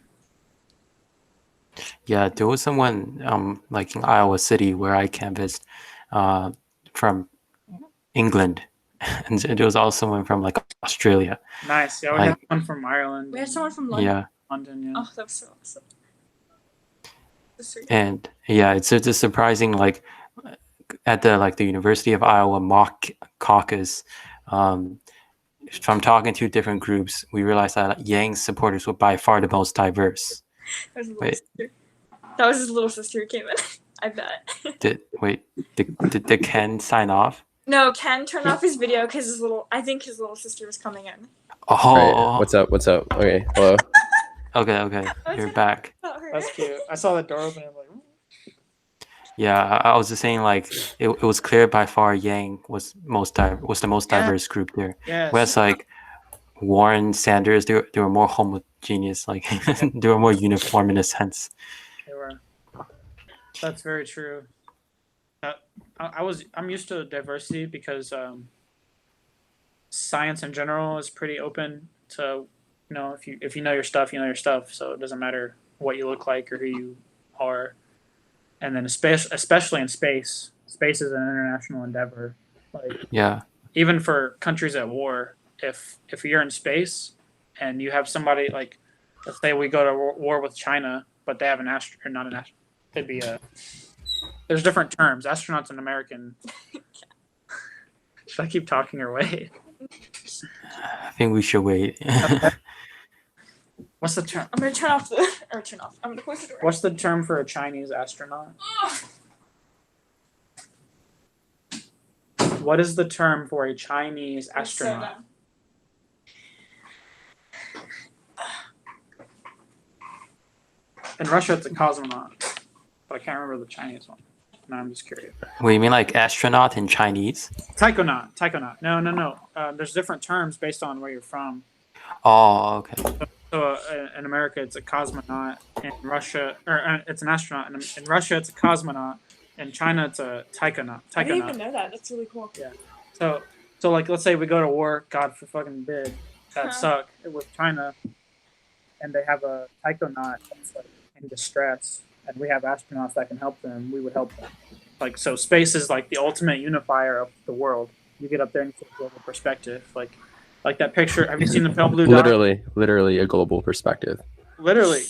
Yeah, there was someone like in Iowa City where I canvassed from England. And there was also someone from like Australia. Nice. Yeah, we had one from Ireland. We had someone from London. Yeah. London, yeah. Oh, that was so awesome. And yeah, it's just surprising. Like at the University of Iowa mock caucus, from talking to different groups, we realized that Yang's supporters were by far the most diverse. That was his little sister who came in. I bet. Did Ken sign off? No, Ken turned off his video because I think his little sister was coming in. Oh, right. What's up? Okay, hello. Okay, you're back. That's cute. I saw the door open. I'm like, yeah, I was just saying, like it was clear by far Yang was the most diverse group there. Yes. Whereas like Warren, Sanders, they were more homogeneous, like they were more uniform in a sense. They were. That's very true. I'm used to diversity because science in general is pretty open to, if you know your stuff, you know your stuff. So it doesn't matter what you look like or who you are. And then especially in space is an international endeavor. Like, yeah, even for countries at war, if you're in space and you have somebody like, let's say we go to war with China, but they have an astronaut, or not an astronaut, it'd be there's different terms. Astronaut's an American. Should I keep talking or wait? I think we should wait. Okay. What's the term? I'm gonna turn off. I'm gonna close the door. What's the term for a Chinese astronaut? What is the term for a Chinese astronaut? In Russia, it's a cosmonaut, but I can't remember the Chinese one. No, I'm just curious. Wait, you mean like astronaut in Chinese? Taikonaut. No. There's different terms based on where you're from. Oh, okay. So in America, it's a cosmonaut. In Russia, it's an astronaut. In Russia, it's a cosmonaut. In China, it's a taikonaut. I didn't even know that. That's really cool. Yeah. So like, let's say we go to war. God forbid, that suck with China, and they have a taikonaut that's like in distress, and we have astronauts that can help them. We would help them. Like, so space is like the ultimate unifier of the world. You get up there and take a global perspective. Like, Like that picture. Have you seen the pale blue dot? Literally a global perspective. Literally.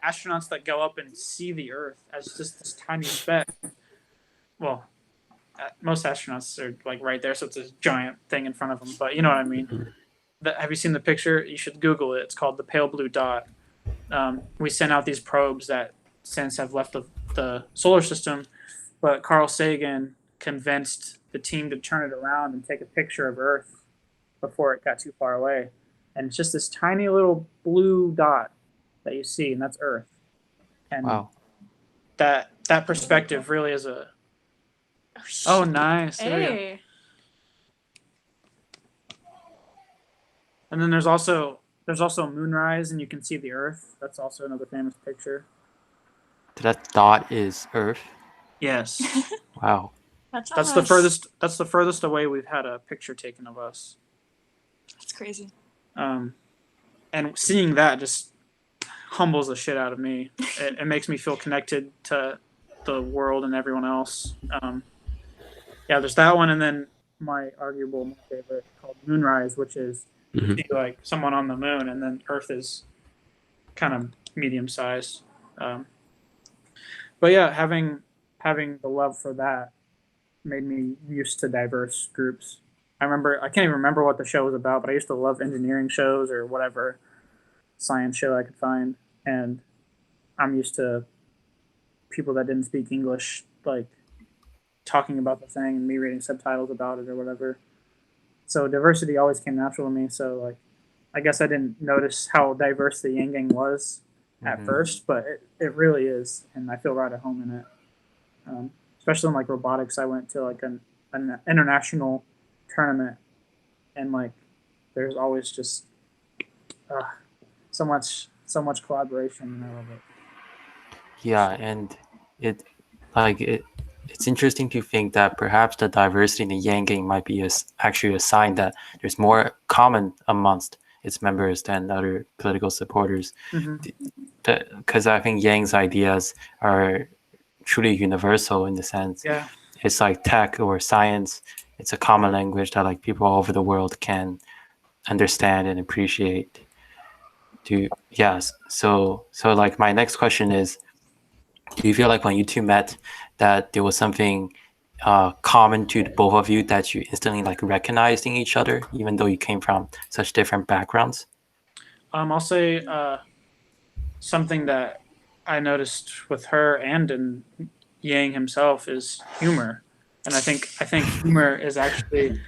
Astronauts that go up and see the Earth as just this tiny speck. Well, most astronauts are like right there, so it's a giant thing in front of them. But you know what I mean. Have you seen the picture? You should Google it. It's called the pale blue dot. We sent out these probes that since have left the solar system, but Carl Sagan convinced the team to turn it around and take a picture of Earth before it got too far away. And it's just this tiny little blue dot that you see, and that's Earth. And Wow. that perspective really is a... Oh, nice. Hey. And then there's also moonrise, and you can see the Earth. That's also another famous picture. That dot is Earth. Yes. Wow. That's the furthest. That's the furthest away we've had a picture taken of us. That's crazy. And seeing that just humbles the shit out of me. It makes me feel connected to the world and everyone else. Yeah, there's that one, and then my favorite called Moonrise, which is like someone on the moon, and then Earth is kind of medium sized. But yeah, having the love for that made me used to diverse groups. I can't even remember what the show was about, but I used to love engineering shows or whatever science show I could find. And I'm used to people that didn't speak English, like talking about the thing and me reading subtitles about it or whatever. So diversity always came natural to me. So like, I guess I didn't notice how diverse the Yang Gang was at first, but it really is. And I feel right at home in it. Especially in like robotics, I went to like an international tournament, and like there's always just so much collaboration, and I love it. Yeah, and it's interesting to think that perhaps the diversity in the Yang Gang might be actually a sign that there's more common amongst its members than other political supporters. Because I think Yang's ideas are truly universal in the sense it's like tech or science. It's a common language that like people all over the world can understand and appreciate. So like my next question is, do you feel like when you two met that there was something common to both of you that you instantly like recognized in each other, even though you came from such different backgrounds? I'll say something that I noticed with her and in Yang himself is humor. And I think humor is actually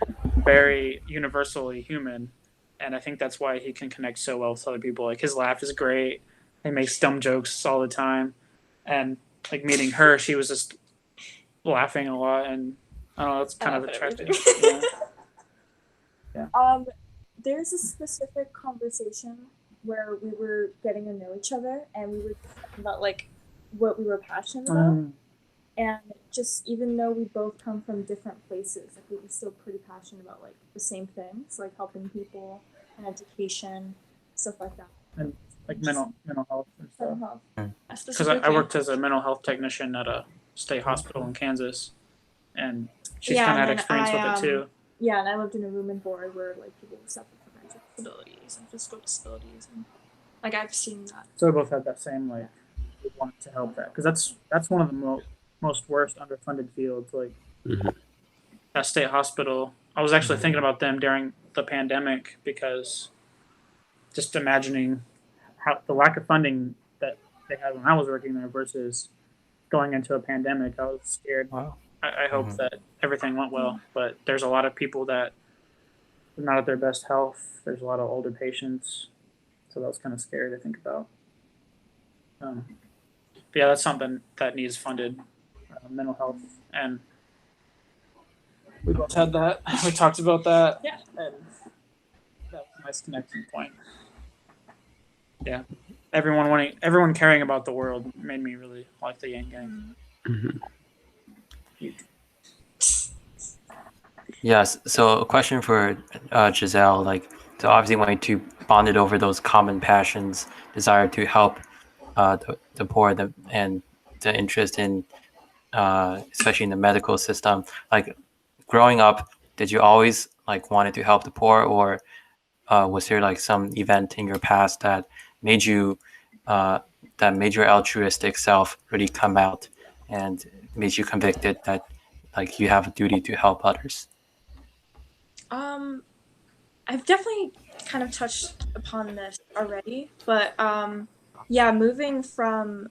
very universally human. And I think that's why he can connect so well with other people. Like his laugh is great. He makes dumb jokes all the time. And like meeting her, she was just laughing a lot, and I don't know, it's kind of attractive. Yeah. There's a specific conversation where we were getting to know each other, and we were talking about like what we were passionate about. And just even though we both come from different places, like we were still pretty passionate about like the same things, like helping people and education, stuff like that. And like mental health and stuff. Because Because I worked as a mental health technician at a state hospital in Kansas, and she's kind of had experience with it too. Yeah, and I lived in a room and board where like people suffer from mental disabilities and physical disabilities, and like I've seen that. So we both had that same like we wanted to help that, because that's one of the most worst underfunded fields. Like that state hospital, I was actually thinking about them during the pandemic, because just imagining how the lack of funding that they had when I was working there versus going into a pandemic, I was scared. Wow. I hope that everything went well, but there's a lot of people that are not at their best health. There's a lot of older patients, so that was kind of scary to think about. But yeah, that's something that needs funded, mental health, and we both had that. We talked about that. Yeah. And that was a nice connecting point. Yeah. Everyone caring about the world made me really like the Yang Gang. Yes. So a question for Gisselle, like, so obviously when you two bonded over those common passions, desire to help the poor, and the interest in, especially in the medical system, like growing up, did you always like wanted to help the poor, or was there like some event in your past that made you that made your altruistic self really come out and made you convicted that like you have a duty to help others? I've definitely kind of touched upon this already, but yeah, moving from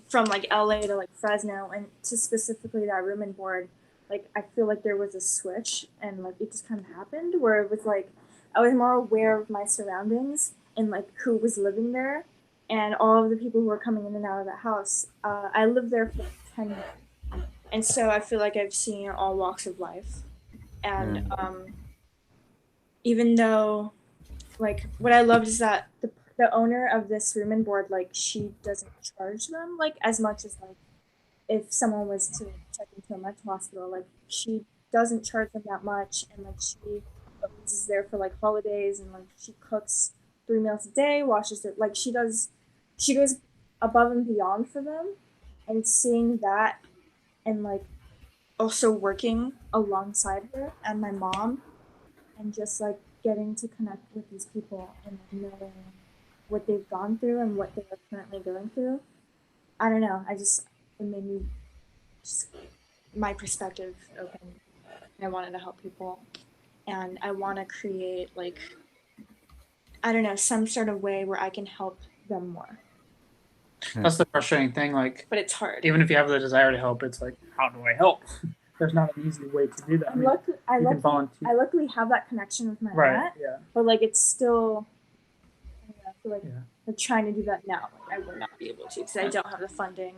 from like LA to like Fresno and to specifically that room and board, like I feel like there was a switch and like it just kind of happened where it was like I was more aware of my surroundings and like who was living there and all of the people who were coming in and out of that house. I lived there for like 10 years, and so I feel like I've seen all walks of life, and even though like what I loved is that the owner of this room and board, like she doesn't charge them like as much as like if someone was to check into a mental hospital, like she doesn't charge them that much, and like she is there for like holidays, and like she cooks 3 meals a day, washes it, like she goes above and beyond for them, and seeing that and like also working alongside her and my mom and just like getting to connect with these people and like knowing what they've gone through and what they are currently going through. I don't know. It made me just my perspective open. I wanted to help people, and I want to create like I don't know, some sort of way where I can help them more. That's the frustrating thing. Like, But it's hard. even if you have the desire to help, it's like, how do I help? There's not an easy way to do that. I luckily have that connection with my aunt, yeah. But like, it's still, I feel like I'm trying to do that now. Like, I will not be able to because I don't have the funding.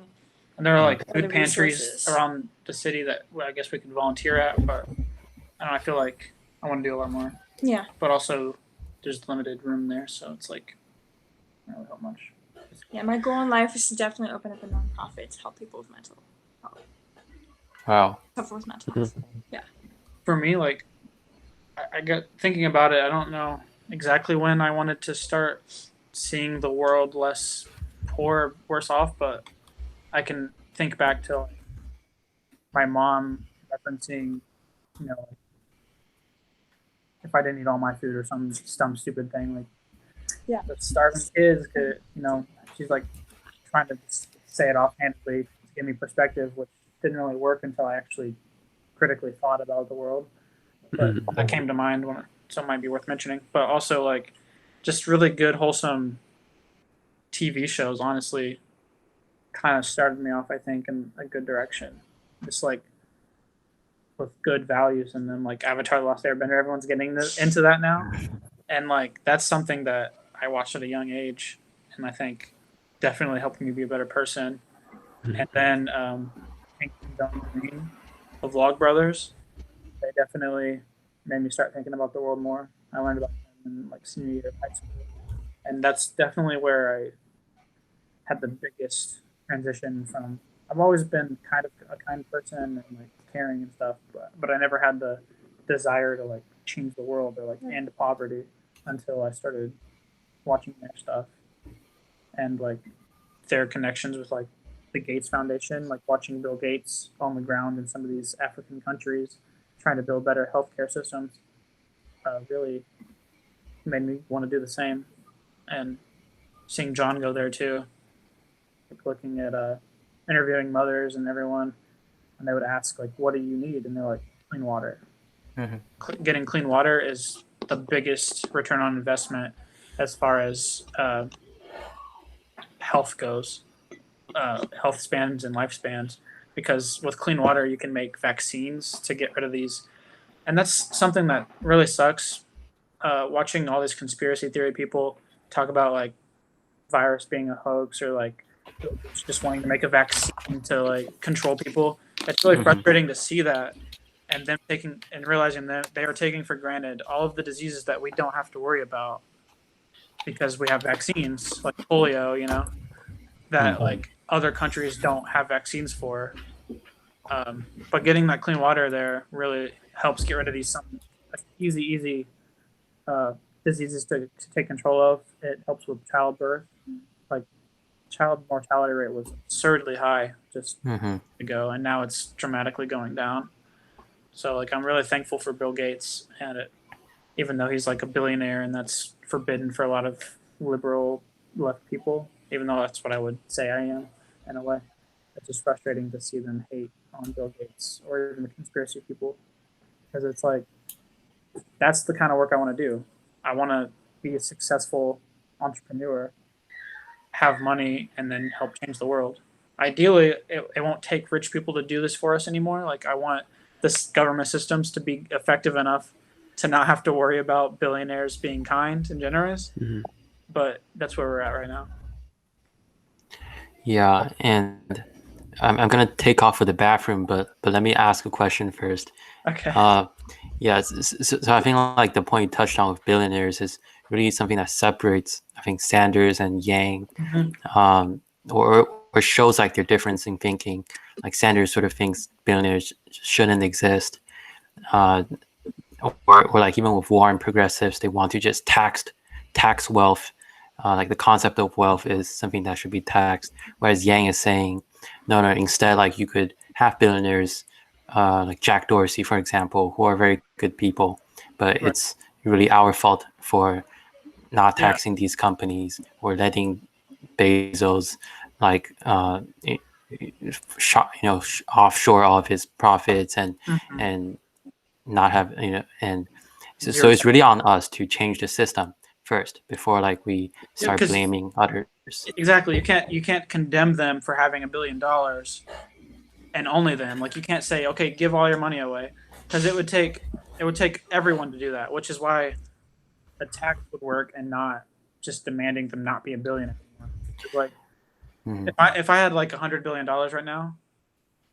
And there are like food pantries around the city that I guess we can volunteer at, but I feel like I want to do a lot more. Yeah. But also, there's limited room there, so it's like, I don't really help much. Yeah, my goal in life is to definitely open up a nonprofit to help people with mental health. Wow. Suffer with mental health. Yeah. For me, like, I got thinking about it. I don't know exactly when I wanted to start seeing the world less poor, worse off, but I can think back to like, my mom referencing, like, if I didn't eat all my food or some stupid thing, like, the starving kids could, she's like trying to say it offhandedly to give me perspective, which didn't really work until I actually critically thought about the world. But that came to mind so it might be worth mentioning. But also like just really good, wholesome TV shows, honestly, kind of started me off, I think, in a good direction. Just like with good values, and then like Avatar: The Last Airbender, everyone's getting into that now. And like that's something that I watched at a young age, and I think definitely helped me be a better person. And then John Green, the Vlogbrothers, they definitely made me start thinking about the world more. I learned about them in like senior year of high school, and that's definitely where I had the biggest transition from. I've always been kind of a kind person and like caring and stuff, but I never had the desire to like change the world or like end poverty until I started watching their stuff and like their connections with like the Gates Foundation, like watching Bill Gates on the ground in some of these African countries trying to build better healthcare systems really made me want to do the same. And seeing John go there too, like looking at interviewing mothers and everyone, and they would ask like, what do you need? And they're like, clean water. Getting clean water is the biggest return on investment as far as health goes, health spans and lifespans, because with clean water you can make vaccines to get rid of these. And that's something that really sucks, watching all these conspiracy theory people talk about like virus being a hoax or like just wanting to make a vaccine to like control people. It's really frustrating to see that, and them taking and realizing that they are taking for granted all of the diseases that we don't have to worry about because we have vaccines like polio, that like other countries don't have vaccines for. But getting that clean water there really helps get rid of these some easy diseases to take control of. It helps with childbirth. Like child mortality rate was absurdly high just ago, and now it's dramatically going down. So like I'm really thankful for Bill Gates, and even though he's like a billionaire and that's forbidden for a lot of liberal left people, even though that's what I would say I am in a way. It's just frustrating to see them hate on Bill Gates or even the conspiracy people, because it's like that's the kind of work I want to do. I want to be a successful entrepreneur, have money, and then help change the world. Ideally, it won't take rich people to do this for us anymore. Like I want this government systems to be effective enough to not have to worry about billionaires being kind and generous. Mm-hmm. But that's where we're at right now. Yeah, and I'm gonna take off for the bathroom, but let me ask a question first. Okay. Yeah, so I think like the point you touched on with billionaires is really something that separates, I think, Sanders and Yang, or shows like their difference in thinking. Like Sanders sort of thinks billionaires shouldn't exist, or like even with Warren progressives, they want to just tax wealth. Like the concept of wealth is something that should be taxed, whereas Yang is saying, no, instead, like you could have billionaires, like Jack Dorsey, for example, who are very good people, but it's really our fault for not taxing these companies or letting Bezos like offshore all of his profits and not have and so it's really on us to change the system first before like we start blaming others. Exactly. You can't condemn them for having $1 billion and only them. Like you can't say, okay, give all your money away, because it would take everyone to do that, which is why a tax would work and not just demanding them not be a billionaire anymore. It's like if I had like $100 billion right now,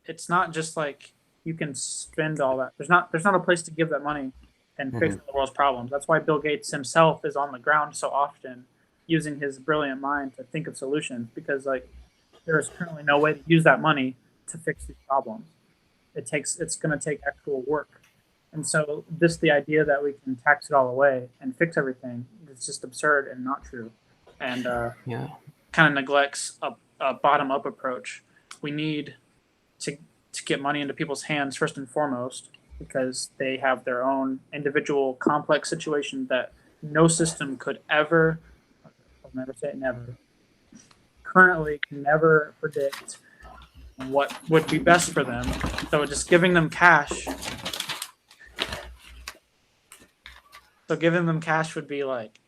it's not just like you can spend all that. There's not a place to give that money and fix the world's problems. That's why Bill Gates himself is on the ground so often, using his brilliant mind to think of solutions, because like there is currently no way to use that money to fix these problems. It's going to take actual work. And so the idea that we can tax it all away and fix everything is just absurd and not true. And kind of neglects a bottom-up approach. We need to get money into people's hands first and foremost, because they have their own individual complex situation that no system could ever, I'll never say it never, currently can never predict what would be best for them. So just giving them cash. So giving them cash would be like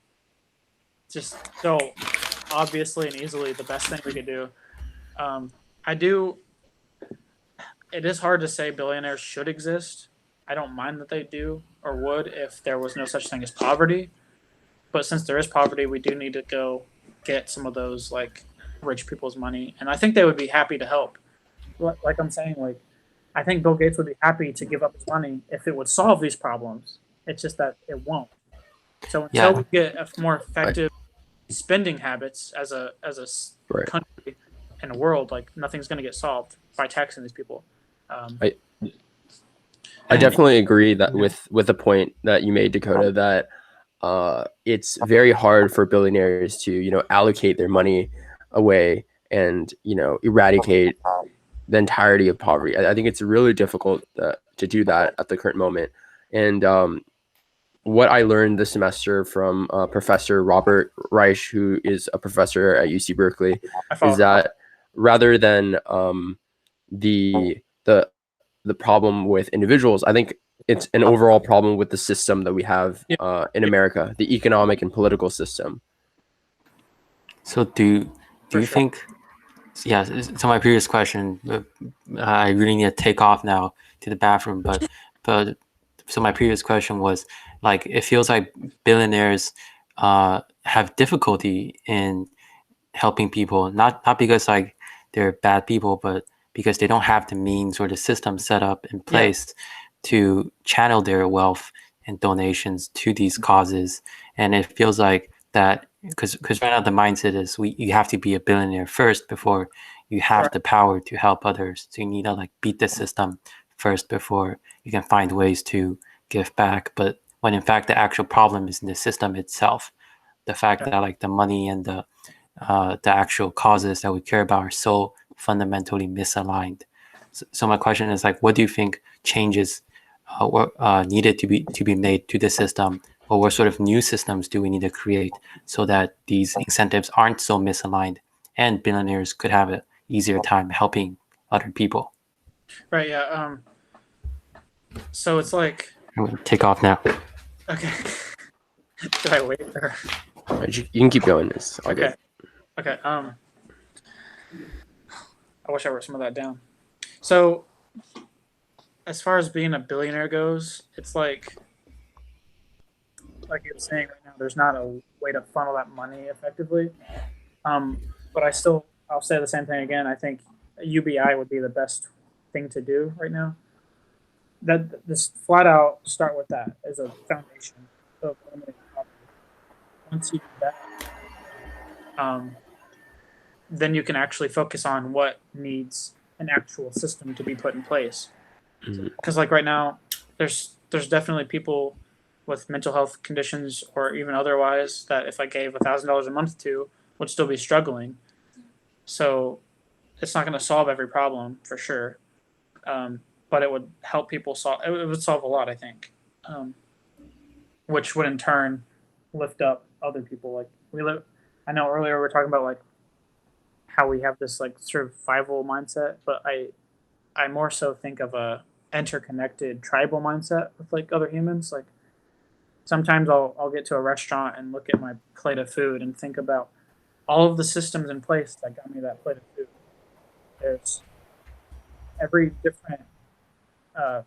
just so obviously and easily the best thing we could do. It is hard to say billionaires should exist. I don't mind that they do or would if there was no such thing as poverty. But since there is poverty, we do need to go get some of those like rich people's money. And I think they would be happy to help. Like I'm saying, like I think Bill Gates would be happy to give up his money if it would solve these problems. It's just that it won't. So until we get a more effective spending habits as a country in the world, like nothing's going to get solved by taxing these people. I definitely agree that with the point that you made, Dakota, that it's very hard for billionaires to allocate their money away and eradicate the entirety of poverty. I think it's really difficult to do that at the current moment. And what I learned this semester from Professor Robert Reich, who is a professor at UC Berkeley, is that rather than the problem with individuals, I think it's an overall problem with the system that we have in America, the economic and political system. So do you think? Yeah. So my previous question, I really need to take off now to the bathroom, but so my previous question was like, it feels like billionaires have difficulty in helping people, not because like they're bad people, but because they don't have the means or the system set up in place to channel their wealth and donations to these causes. And it feels like that because right now the mindset is you have to be a billionaire first before you have the power to help others. So you need to like beat the system first before you can find ways to give back. But when in fact the actual problem is in the system itself, the fact that like the money and the actual causes that we care about are so fundamentally misaligned. So my question is like, what do you think changes what needed to be made to the system, or what sort of new systems do we need to create so that these incentives aren't so misaligned and billionaires could have an easier time helping other people. Right. Yeah. So it's like, I'm going to take off now. okay. Did I wait? Or? You can keep going. It's all Okay. good. Okay. I wish I wrote some of that down. So, as far as being a billionaire goes, it's like you're saying right now, there's not a way to funnel that money effectively. But I'll say the same thing again. I think UBI would be the best thing to do right now. That just flat out start with that as a foundation of eliminating poverty. Once you do that, then you can actually focus on what needs an actual system to be put in place. Because like right now, there's definitely people with mental health conditions or even otherwise that if I gave $1,000 a month to would still be struggling. So it's not going to solve every problem for sure, but it would help people solve. It would solve a lot, I think, which would in turn lift up other people. Like I know earlier we were talking about like how we have this like survival mindset, but I more so think of a interconnected tribal mindset with like other humans. Like sometimes I'll get to a restaurant and look at my plate of food and think about all of the systems in place that got me that plate of food. There's every different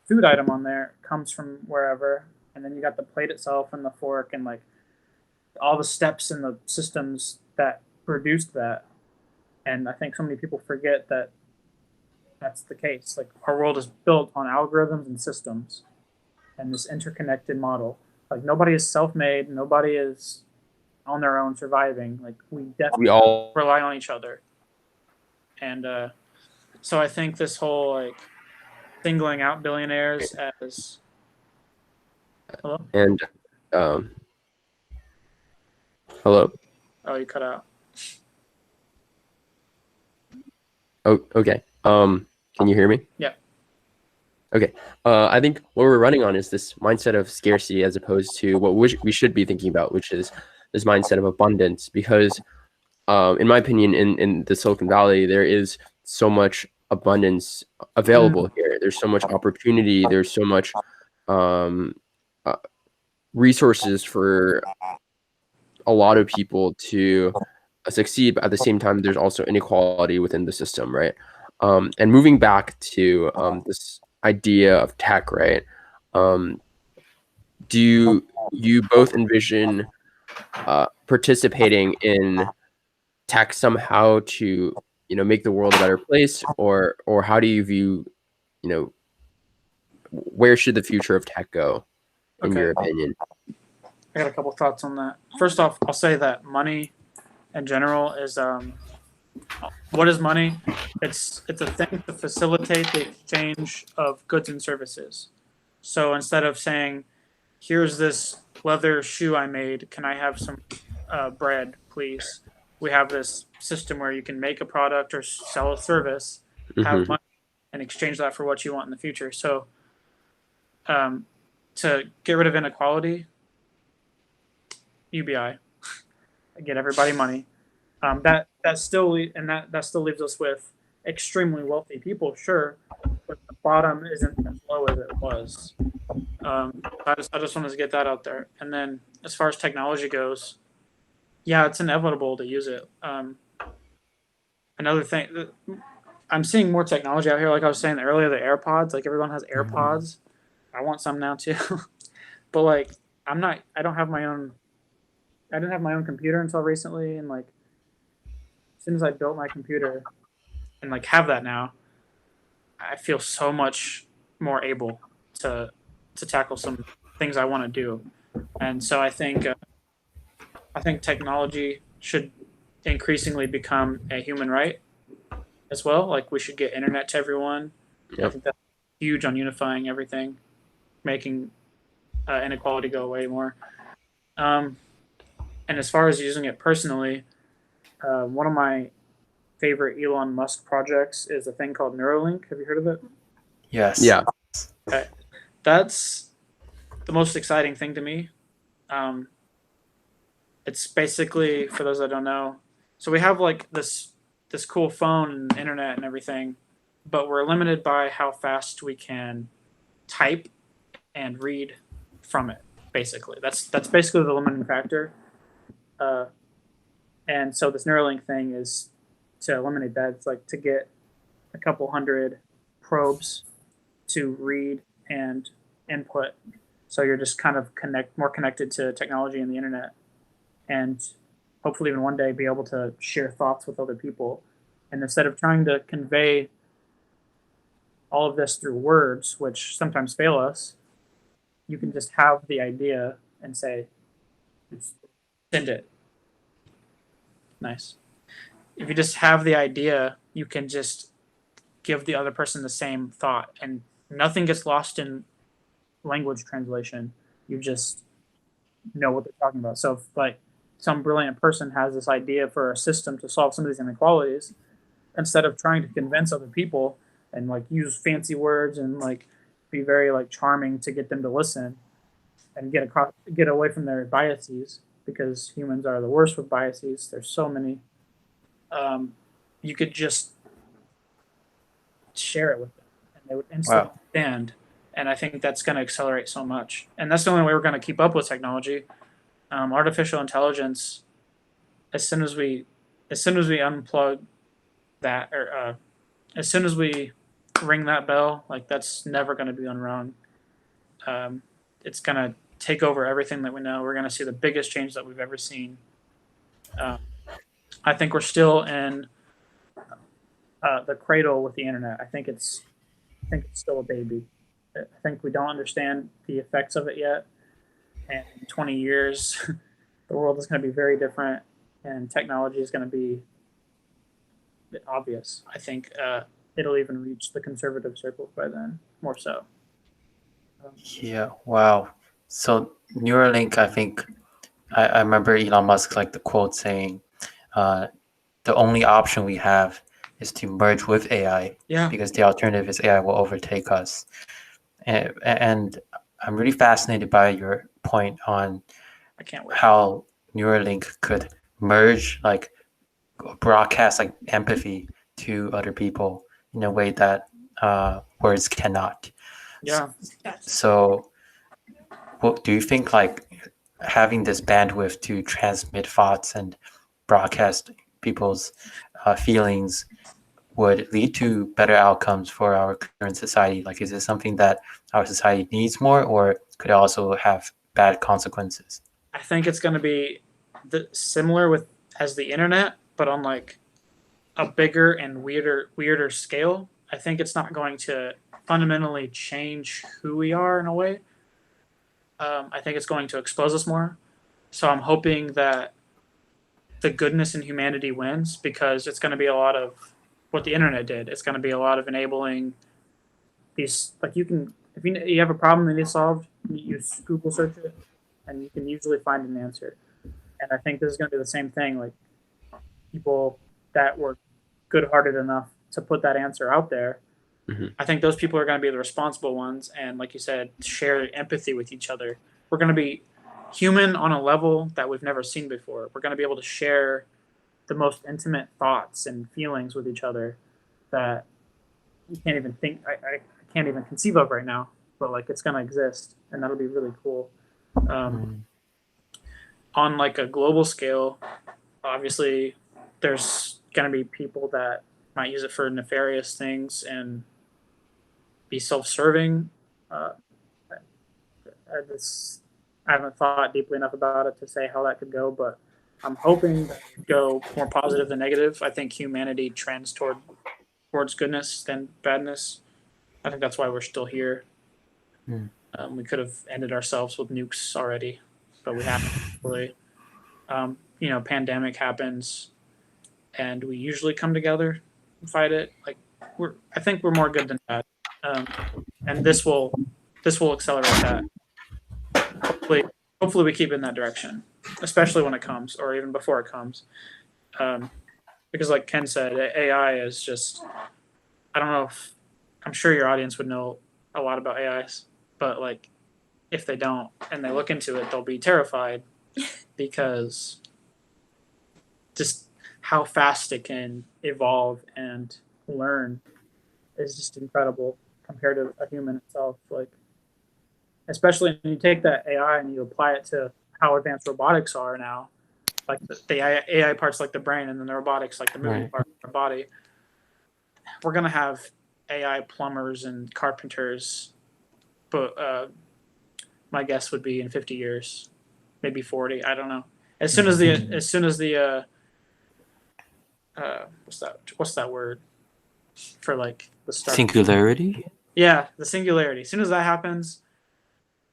food item on there comes from wherever, and then you got the plate itself and the fork and like all the steps in the systems that produced that. And I think so many people forget that that's the case. Like our world is built on algorithms and systems and this interconnected model. Like nobody is self-made, nobody is on their own surviving. Like we definitely all rely on each other. And so I think this whole like singling out billionaires as hello? And hello. Oh, you cut out. Oh, okay. Can you hear me? Yeah. Okay. I think what we're running on is this mindset of scarcity as opposed to what we should be thinking about, which is this mindset of abundance. Because, in my opinion, in the Silicon Valley, there is so much abundance available here. There's so much opportunity. There's so much resources for a lot of people to succeed, but at the same time, there's also inequality within the system, right? And moving back to this idea of tech, right? Do you both envision participating in tech somehow to make the world a better place, or how do you view where should the future of tech go in your opinion? I got a couple thoughts on that. First off, I'll say that money in general is what is money? It's a thing to facilitate the exchange of goods and services. So instead of saying, here's this leather shoe I made, can I have some bread, please? We have this system where you can make a product or sell a service, have money, and exchange that for what you want in the future. So to get rid of inequality, UBI, get everybody money. That still leaves us with extremely wealthy people, sure, but the bottom isn't as low as it was. I just wanted to get that out there. And then as far as technology goes, yeah, it's inevitable to use it. Another thing, I'm seeing more technology out here. Like I was saying earlier, the AirPods. Like everyone has AirPods. I want some now too. But like I didn't have my own computer until recently, and like as soon as I built my computer and like have that now, I feel so much more able to tackle some things I want to do. And so I think technology should increasingly become a human right as well. Like we should get internet to everyone. Yep. I think that's huge on unifying everything, making inequality go away more. And as far as using it personally, one of my favorite Elon Musk projects is a thing called Neuralink. Have you heard of it? Yes. Yeah. Okay. That's the most exciting thing to me. It's basically, for those that don't know, so we have like this cool phone and internet and everything, but we're limited by how fast we can type and read from it. Basically, that's basically the limiting factor. And so this Neuralink thing is to eliminate that. It's like to get a couple hundred probes to read and input. So you're just kind of more connected to technology and the internet, and hopefully even one day be able to share thoughts with other people. And instead of trying to convey all of this through words, which sometimes fail us, you can just have the idea and say, send it. Nice. If you just have the idea, you can just give the other person the same thought, and nothing gets lost in language translation. You just know what they're talking about. So if like some brilliant person has this idea for a system to solve some of these inequalities, instead of trying to convince other people and like use fancy words and like be very like charming to get them to listen and get away from their biases, because humans are the worst with biases. There's so many. You could just share it with them, and they would instantly understand. And I think that's going to accelerate so much. And that's the only way we're going to keep up with technology. Artificial intelligence, as soon as we unplug that, or as soon as we ring that bell, like that's never going to be unrung. It's going to take over everything that we know. We're going to see the biggest change that we've ever seen. I think we're still in the cradle with the internet. I think it's still a baby. I think we don't understand the effects of it yet. And in 20 years, the world is going to be very different, and technology is going to be obvious. I think it'll even reach the conservative circles by then, more so. Yeah, wow. So Neuralink, I think I remember Elon Musk, like the quote saying, the only option we have is to merge with AI, because the alternative is AI will overtake us. And I'm really fascinated by your point on how Neuralink could merge, like broadcast like empathy to other people in a way that words cannot. Yeah. So what do you think, like having this bandwidth to transmit thoughts and broadcast people's feelings would lead to better outcomes for our current society? Like, is this something that our society needs more, or could it also have bad consequences? I think it's going to be similar as the internet, but on like a bigger and weirder scale. I think it's not going to fundamentally change who we are in a way. I think it's going to expose us more. So I'm hoping that the goodness in humanity wins, because it's going to be a lot of what the internet did. It's going to be a lot of enabling these, like if you have a problem that needs solved, you Google search it, and you can usually find an answer. And I think this is going to be the same thing. Like people that were good-hearted enough to put that answer out there, I think those people are going to be the responsible ones. And like you said, share empathy with each other. We're going to be human on a level that we've never seen before. We're going to be able to share the most intimate thoughts and feelings with each other that you can't even think. I can't even conceive of right now. But like it's going to exist, and that'll be really cool. On like a global scale, obviously, there's going to be people that might use it for nefarious things and be self-serving. I haven't thought deeply enough about it to say how that could go, but I'm hoping that it would go more positive than negative. I think humanity trends towards goodness than badness. I think that's why we're still here. We could have ended ourselves with nukes already, but we haven't really. Pandemic happens, and we usually come together and fight it. Like I think we're more good than bad, and this will accelerate that. Hopefully we keep in that direction, especially when it comes, or even before it comes, because like Ken said, AI is just. I don't know if I'm sure your audience would know a lot about AIs. but like if they don't and they look into it, they'll be terrified because just how fast it can evolve and learn is just incredible compared to a human itself. Like, especially when you take that AI and you apply it to how advanced robotics are now, like the AI parts like the brain, and then the robotics like the moving part of our body. We're gonna have AI plumbers and carpenters, but my guess would be in 50 years, maybe 40. I don't know. As soon as the what's that word for like the start? Singularity? Yeah, the singularity. As soon as that happens,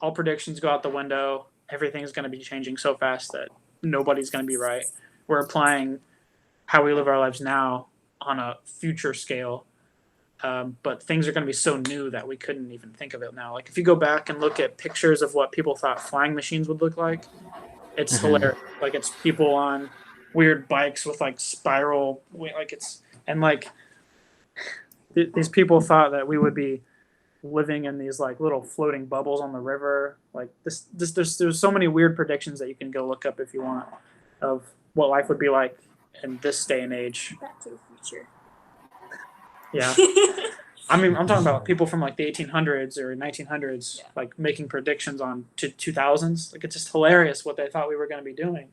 all predictions go out the window. Everything's going to be changing so fast that nobody's going to be right. We're applying how we live our lives now on a future scale, but things are going to be so new that we couldn't even think of it now. Like if you go back and look at pictures of what people thought flying machines would look like, it's hilarious. Like it's people on weird bikes with like spiral, like it's, and like these people thought that we would be living in these like little floating bubbles on the river. Like there's so many weird predictions that you can go look up if you want of what life would be like in this day and age. Back to the Future. Yeah. I mean, I'm talking about people from like the 1800s or 1900s, like making predictions on to 2000s. Like it's just hilarious what they thought we were going to be doing.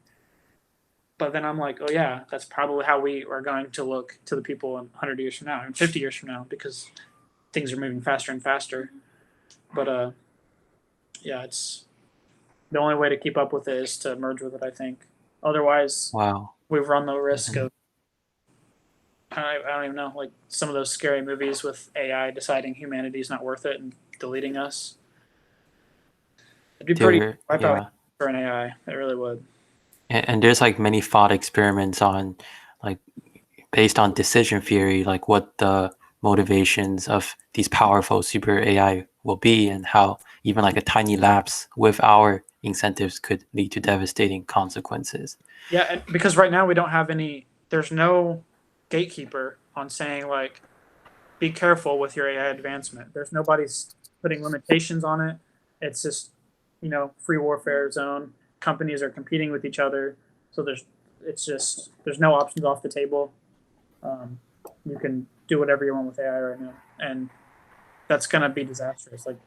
But then I'm like, oh yeah, that's probably how we are going to look to the people in 100 years from now and 50 years from now, because things are moving faster and faster. But yeah, it's the only way to keep up with it is to merge with it, I think. Otherwise, we've run the risk of, I don't even know, like some of those scary movies with AI deciding humanity is not worth it and deleting us. It'd be pretty wipe out for an AI. It really would. And there's like many thought experiments on, like, based on decision theory, like what the motivations of these powerful super AI will be, and how even like a tiny lapse with our incentives could lead to devastating consequences. Yeah, and because right now we don't have any, there's no gatekeeper on saying like, be careful with your AI advancement. There's nobody's putting limitations on it. It's just, free warfare zone. Companies are competing with each other. So there's no options off the table. You can do whatever you want with AI right now. And that's going to be disastrous. Like,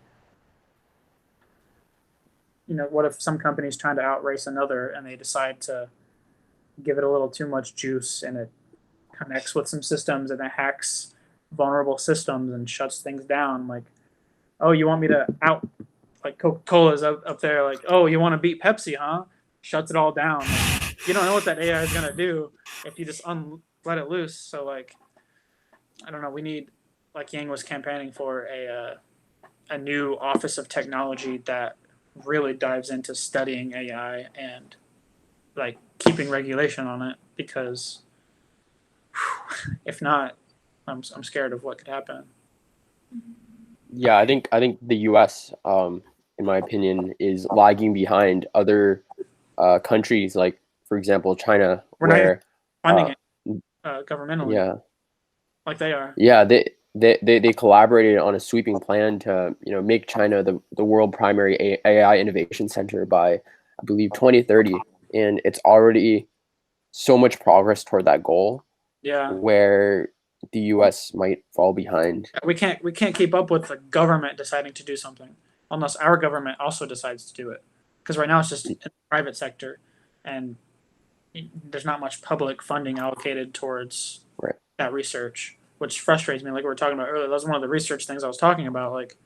what if some company's trying to outrace another and they decide to give it a little too much juice and it connects with some systems and it hacks vulnerable systems and shuts things down? Like, oh, you want me to out, like Coca-Cola's up there, like, oh, you want to beat Pepsi, huh? Shuts it all down. Like, you don't know what that AI is going to do if you just let it loose. So, like, I don't know. We need, like Yang was campaigning for, a new Office of Technology that really dives into studying AI and, like, keeping regulation on it, because if not, I'm scared of what could happen. Yeah, I think the U.S., in my opinion, is lagging behind other countries, like for example China, We're not funding it governmentally. Yeah, like they are. Yeah, they collaborated on a sweeping plan to make China the world primary AI innovation center by, I believe, 2030, and it's already so much progress toward that goal. Yeah, where the U.S. might fall behind. We can't keep up with the government deciding to do something unless our government also decides to do it. Because right now it's just in the private sector, and there's not much public funding allocated towards that research, which frustrates me. Like we were talking about earlier, that was one of the research things I was talking about. Like,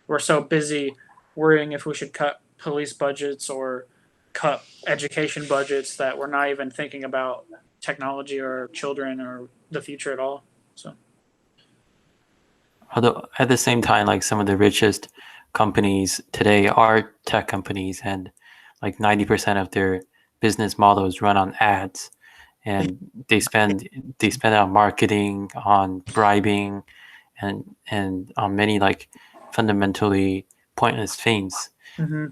we're so busy worrying if we should cut police budgets or cut education budgets that we're not even thinking about technology or children or the future at all. So, although at the same time, like some of the richest companies today are tech companies, and like 90% of their business models run on ads, and they spend on marketing, on bribing, and on many like fundamentally pointless things. Mm-hmm.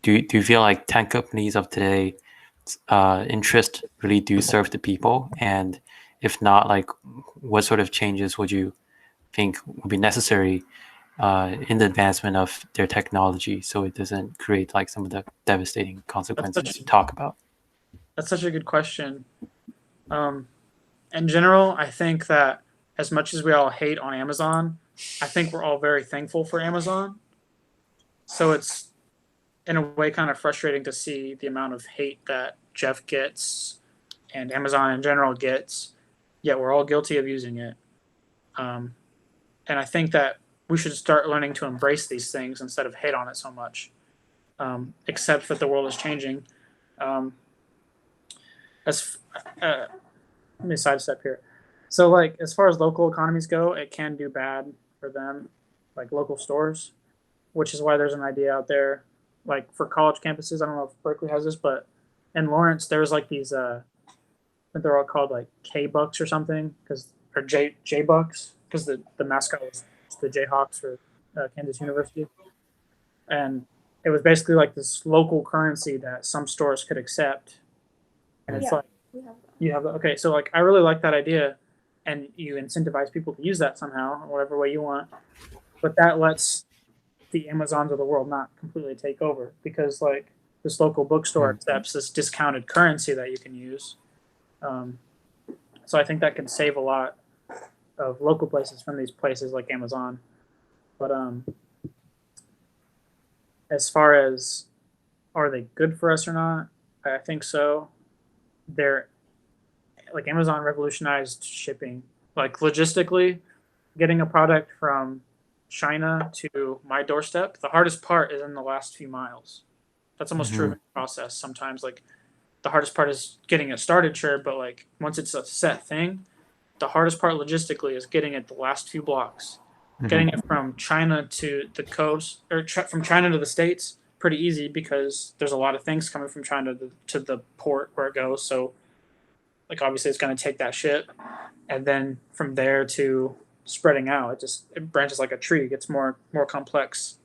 Do you feel like tech companies of today interest really do serve the people? And if not, like what sort of changes would you think would be necessary in the advancement of their technology, so it doesn't create like some of the devastating consequences you talk about? That's such a good question. In general, I think that as much as we all hate on Amazon, I think we're all very thankful for Amazon. So it's in a way kind of frustrating to see the amount of hate that Jeff gets and Amazon in general gets, yet we're all guilty of using it. And I think that we should start learning to embrace these things instead of hate on it so much. Except that the world is changing. Let me sidestep here. So, like, as far as local economies go, it can do bad for them, like local stores, which is why there's an idea out there, like for college campuses. I don't know if Berkeley has this, but in Lawrence, there's like these, I think they're all called like K Bucks or something, or J Bucks, because the mascot was the Jayhawks for Kansas University, and it was basically like this local currency that some stores could accept, and it's like you have okay, so like I really like that idea, and you incentivize people to use that somehow, whatever way you want, but that lets the Amazons of the world not completely take over, because like this local bookstore accepts this discounted currency that you can use. So I think that can save a lot of local places from these places like Amazon. But as far as are they good for us or not, I think so. They're like Amazon revolutionized shipping, like logistically, getting a product from China to my doorstep. The hardest part is in the last few miles. That's almost true of the process. Sometimes like the hardest part is getting it started, sure, but like once it's a set thing, the hardest part logistically is getting it the last few blocks. Getting it from China to the coast, or from China to the States, pretty easy because there's a lot of things coming from China to the port where it goes. So, like obviously, it's going to take that ship, and then from there to spreading out, it branches like a tree. It gets more complex.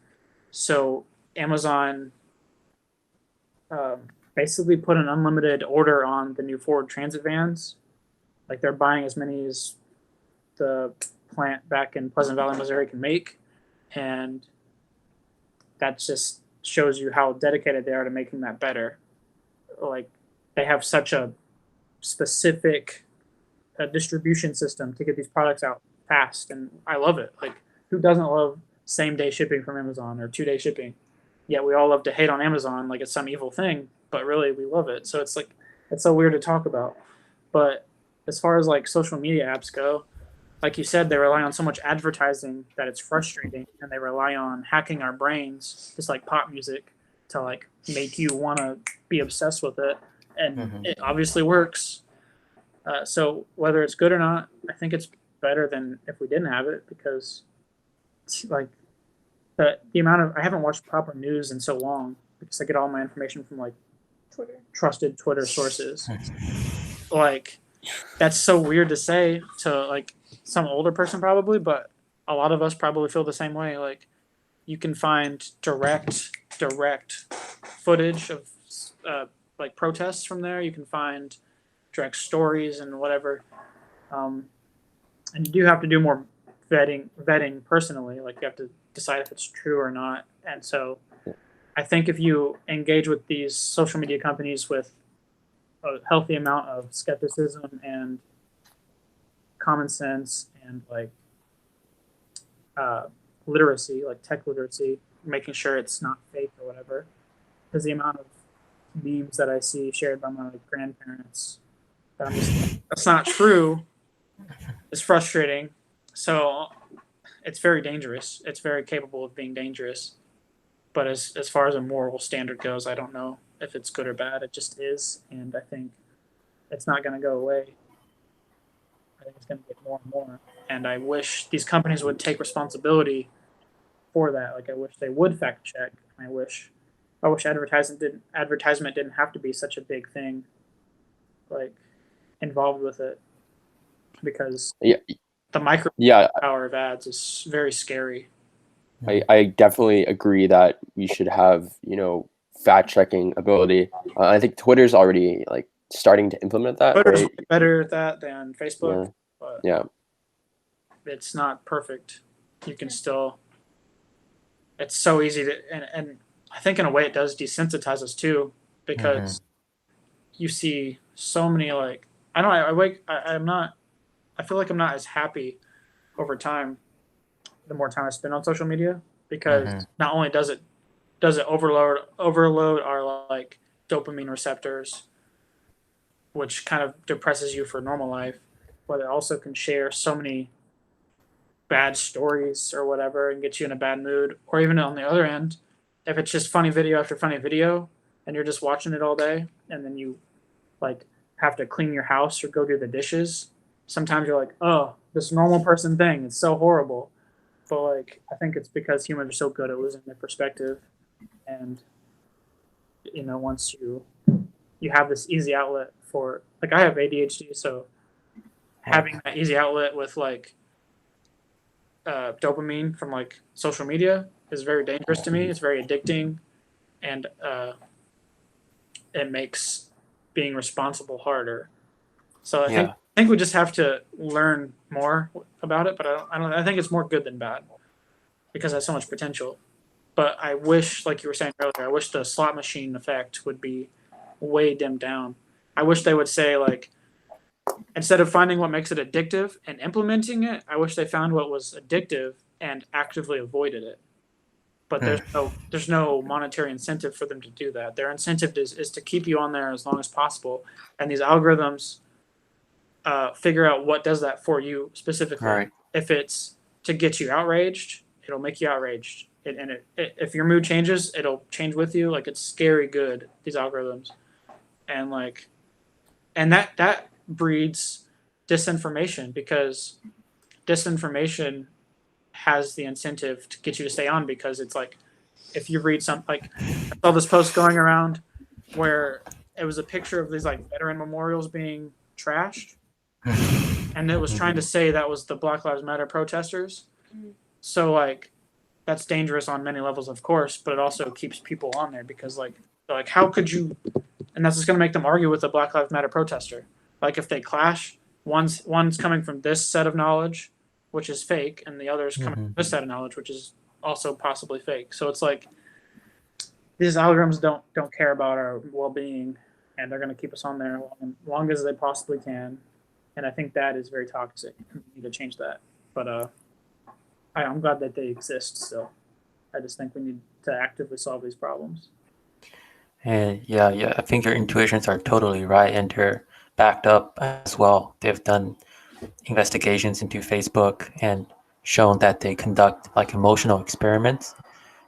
So Amazon basically put an unlimited order on the new Ford Transit vans. Like they're buying as many as the plant back in Pleasant Valley, Missouri can make, and that just shows you how dedicated they are to making that better. Like they have such a specific distribution system to get these products out fast, and I love it. Like who doesn't love same day shipping from Amazon or 2-day shipping? Yet we all love to hate on Amazon like it's some evil thing, but really we love it. So it's like it's so weird to talk about. But as far as like social media apps go, like you said, they rely on so much advertising that it's frustrating, and they rely on hacking our brains, just like pop music, to like make you want to be obsessed with it, and it obviously works. So whether it's good or not, I think it's better than if we didn't have it, because like the amount of I haven't watched proper news in so long because I get all my information from like trusted Twitter sources. Like that's so weird to say to like some older person probably, but a lot of us probably feel the same way. Like you can find direct footage of like protests from there. You can find direct stories and whatever. And you do have to do more vetting personally. Like you have to decide if it's true or not. And so I think if you engage with these social media companies with a healthy amount of skepticism and common sense and like literacy, like tech literacy, making sure it's not fake or whatever, because the amount of memes that I see shared by my grandparents that I'm just that's not true is frustrating. So it's very dangerous. It's very capable of being dangerous. But as far as a moral standard goes, I don't know if it's good or bad. It just is, and I think it's not going to go away. I think it's going to get more and more. And I wish these companies would take responsibility for that. Like I wish they would fact check. I wish advertisement didn't have to be such a big thing, like involved with it, because the micro power of ads is very scary. I definitely agree that we should have, fact checking ability. I think Twitter's already like starting to implement that. Twitter's right? better at that than Facebook, but yeah, it's not perfect. You can still it's so easy to, and I think in a way it does desensitize us too, because you see so many, like, I don't know, I'm not, I feel like I'm not as happy over time the more time I spend on social media, because not only does it overload our like dopamine receptors, which kind of depresses you for normal life, but it also can share so many bad stories or whatever and get you in a bad mood. Or even on the other end, if it's just funny video after funny video and you're just watching it all day and then you like have to clean your house or go do the dishes, sometimes you're like, oh, this normal person thing, it's so horrible. But like, I think it's because humans are so good at losing their perspective. And you know, once you have this easy outlet for, like, I have ADHD, so having that easy outlet with like dopamine from like social media is very dangerous to me. It's very addicting, and it makes being responsible harder. So I think we just have to learn more about it. But I think it's more good than bad, because it has so much potential. But I wish, like you were saying earlier, I wish the slot machine effect would be way dimmed down. I wish they would say, like, instead of finding what makes it addictive and implementing it, I wish they found what was addictive and actively avoided it. But there's no monetary incentive for them to do that. Their incentive is to keep you on there as long as possible. And these algorithms figure out what does that for you specifically. Right. If it's to get you outraged, it'll make you outraged. If your mood changes, it'll change with you. Like, it's scary good, these algorithms. And like, and that breeds disinformation, because disinformation has the incentive to get you to stay on, because it's like, if you read something, like, I saw this post going around where it was a picture of these like veteran memorials being trashed, and it was trying to say that was the Black Lives Matter protesters. So like, that's dangerous on many levels, of course, but it also keeps people on there, because like, they're like, how could you? And that's just going to make them argue with the Black Lives Matter protester. Like, if they clash, one's coming from this set of knowledge, which is fake, and the other is coming from this set of knowledge, which is also possibly fake. So it's like, these algorithms don't care about our well-being, and they're going to keep us on there as long as they possibly can. And I think that is very toxic. We need to change that. But I'm glad that they exist still. I just think we need to actively solve these problems. And yeah, I think your intuitions are totally right, and they're backed up as well. They've done investigations into Facebook and shown that they conduct like emotional experiments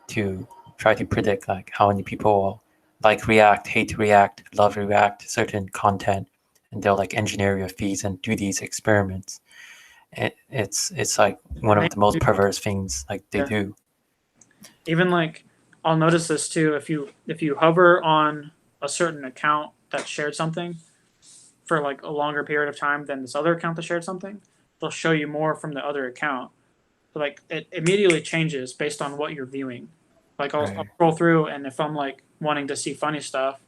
to try to predict like how many people will like react, hate react, love react to certain content, and they'll like engineer your feeds and do these experiments. It's like one of the most perverse things like they do. Even like, I'll notice this too, if you hover on a certain account that shared something for like a longer period of time than this other account that shared something, they'll show you more from the other account. So like, it immediately changes based on what you're viewing. Like, I'll scroll through, and if I'm like wanting to see funny stuff,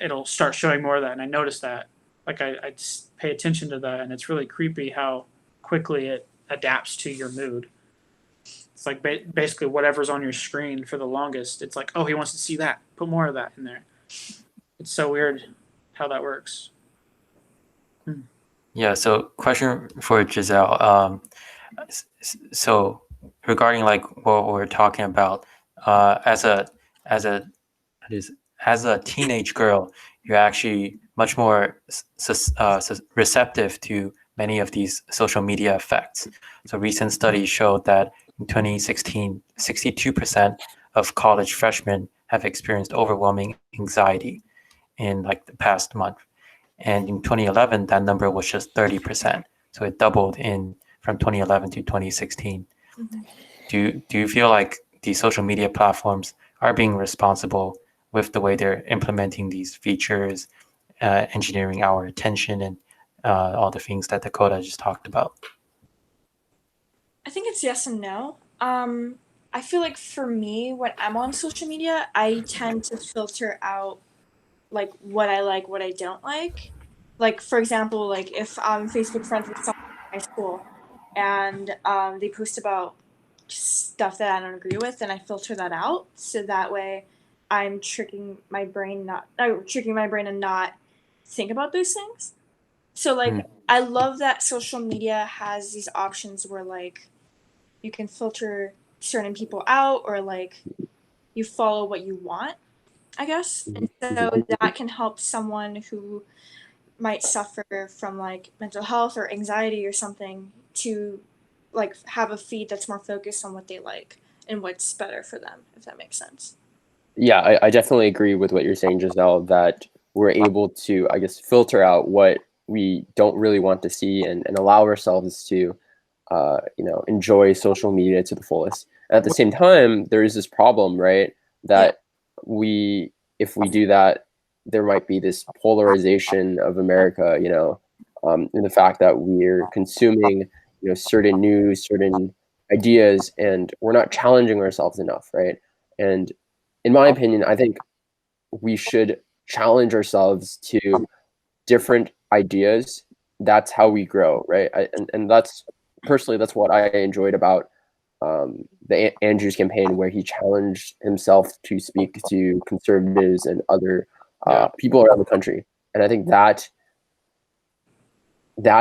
it'll start showing more of that, and I notice that. Like, I just pay attention to that, and it's really creepy how quickly it adapts to your mood. It's like basically whatever's on your screen for the longest, it's like, oh, he wants to see that. Put more of that in there. It's so weird how that works. Yeah, so question for Gisselle. So regarding like what we're talking about, as a teenage girl, you're actually much more receptive to many of these social media effects. So recent studies showed that in 2016, 62% of college freshmen have experienced overwhelming anxiety in like the past month. And in 2011, that number was just 30%. So it doubled from 2011 to 2016. Do you feel like these social media platforms are being responsible with the way they're implementing these features, engineering our attention, and all the things that Dakota just talked about? I think it's yes and no. I feel like for me, when I'm on social media, I tend to filter out like what I like, what I don't like. Like, for example, like if I'm Facebook friends with someone in high school and they post about stuff that I don't agree with, and I filter that out, so that way I'm tricking my brain and not think about those things. So like I love that social media has these options where like you can filter certain people out, or like you follow what you want, I guess. And so that can help someone who might suffer from like mental health or anxiety or something to like have a feed that's more focused on what they like and what's better for them, if that makes sense. Yeah, I definitely agree with what you're saying, Giselle, that we're able to, I guess, filter out what we don't really want to see and allow ourselves to, enjoy social media to the fullest. And at the same time, there is this problem, right? That if we do that, there might be this polarization of America, in the fact that we're consuming, certain news, certain ideas, and we're not challenging ourselves enough, right? And in my opinion, I think we should challenge ourselves to different ideas. That's how we grow, right? And that's personally, that's what I enjoyed about the Andrews campaign, where he challenged himself to speak to conservatives and other people around the country. And I think that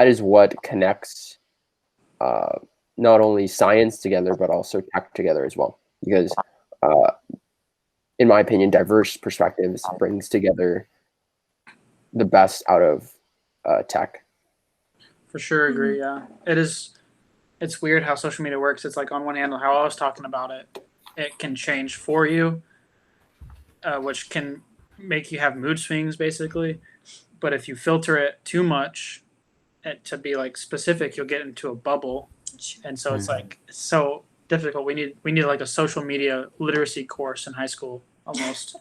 is what connects not only science together, but also tech together as well. Because in my opinion, diverse perspectives brings together the best out of tech. For sure, agree. Yeah, it's weird how social media works. It's like on one hand, how I was talking about it, it can change for you, which can make you have mood swings, basically. But if you filter it too much, to be like specific, you'll get into a bubble, and so it's like it's so difficult. We need like a social media literacy course in high school almost.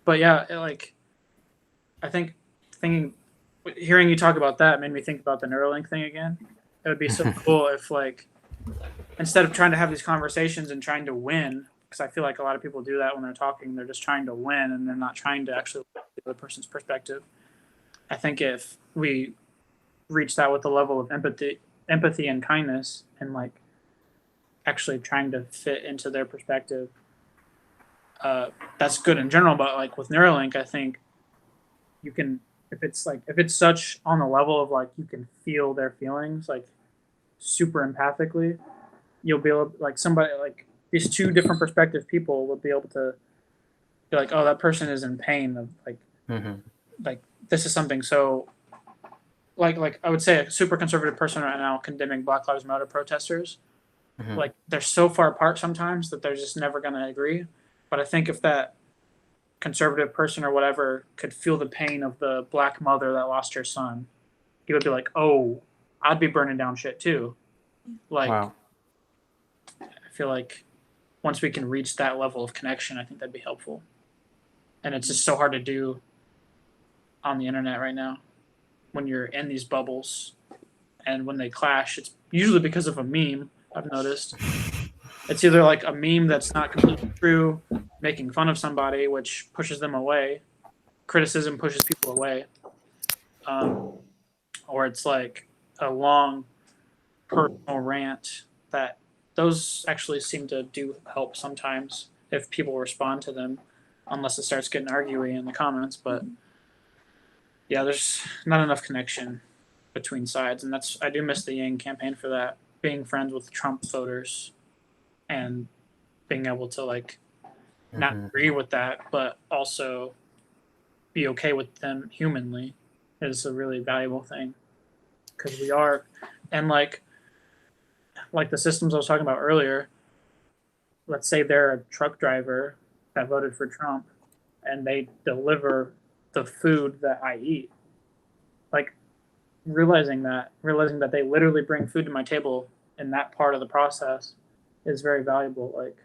But yeah, I think hearing you talk about that made me think about the Neuralink thing again. It would be so cool if like instead of trying to have these conversations and trying to win, because I feel like a lot of people do that when they're talking, they're just trying to win and they're not trying to actually look at the other person's perspective. I think if we reach that with a level of empathy and kindness, and like actually trying to fit into their perspective, that's good in general. But like with Neuralink, I think you can, if it's such on the level of like you can feel their feelings like super empathically, you'll be able like somebody like these two different perspective people will be able to be like, oh, that person is in pain of like like this is something so like I would say a super conservative person right now condemning Black Lives Matter protesters, like they're so far apart sometimes that they're just never going to agree. But I think if that conservative person or whatever could feel the pain of the black mother that lost her son, he would be like, oh, I'd be burning down shit too. Like, Wow. I feel like once we can reach that level of connection, I think that'd be helpful. And it's just so hard to do on the internet right now when you're in these bubbles, and when they clash, it's usually because of a meme. I've noticed it's either like a meme that's not completely true, making fun of somebody, which pushes them away. Criticism pushes people away, or it's like a long personal rant. That those actually seem to do help sometimes if people respond to them, unless it starts getting arguey in the comments. But yeah, there's not enough connection between sides, and I do miss the Yang campaign for that. Being friends with Trump voters and being able to like not agree with that, but also be okay with them humanly is a really valuable thing, because we are, and like the systems I was talking about earlier. Let's say they're a truck driver that voted for Trump, and they deliver the food that I eat. Like realizing that they literally bring food to my table, and that part of the process is very valuable. Like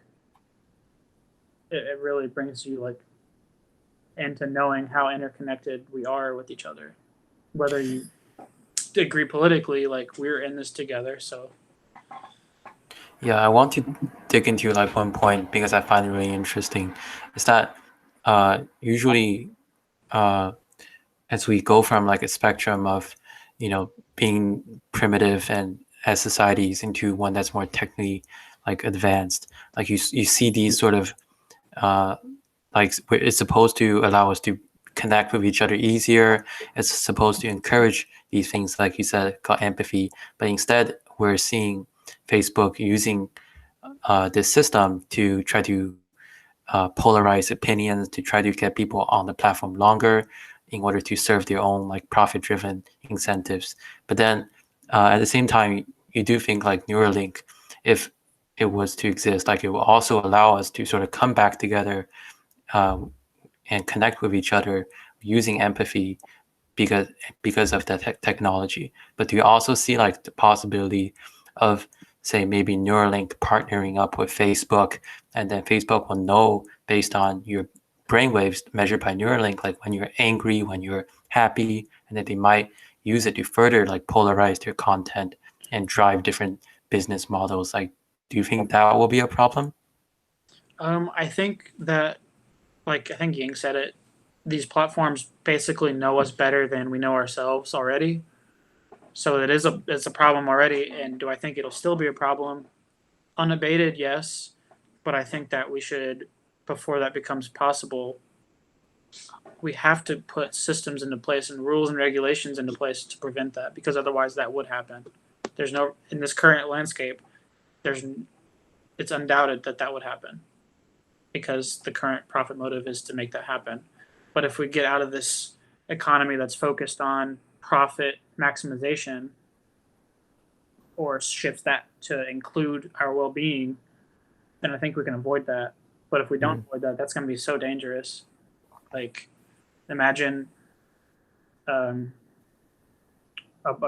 it really brings you like into knowing how interconnected we are with each other, whether you agree politically, like we're in this together. So Yeah, I want to dig into like one point because I find it really interesting. Is that usually as we go from like a spectrum of, being primitive and as societies into one that's more technically like advanced. Like you see these sort of like it's supposed to allow us to connect with each other easier. It's supposed to encourage these things, like you said, called empathy. But instead, we're seeing Facebook using this system to try to polarize opinions, to try to get people on the platform longer in order to serve their own like profit-driven incentives. But then at the same time, you do think like Neuralink, if it was to exist, like it will also allow us to sort of come back together and connect with each other using empathy because of that technology. But do you also see like the possibility of, say, maybe Neuralink partnering up with Facebook, and then Facebook will know based on your brainwaves measured by Neuralink, like when you're angry, when you're happy, and that they might use it to further like polarize their content and drive different business models? Like, do you think that will be a problem? I think that, like I think Ying said it, these platforms basically know us better than we know ourselves already. So it's a problem already. And do I think it'll still be a problem? Unabated, yes. But I think that we should, before that becomes possible, we have to put systems into place and rules and regulations into place to prevent that, because otherwise that would happen. There's no, in this current landscape, it's undoubted that that would happen, because the current profit motive is to make that happen. But if we get out of this economy that's focused on profit maximization, or shifts that to include our well-being, then I think we can avoid that. But if we don't avoid that, that's going to be so dangerous. Like, imagine a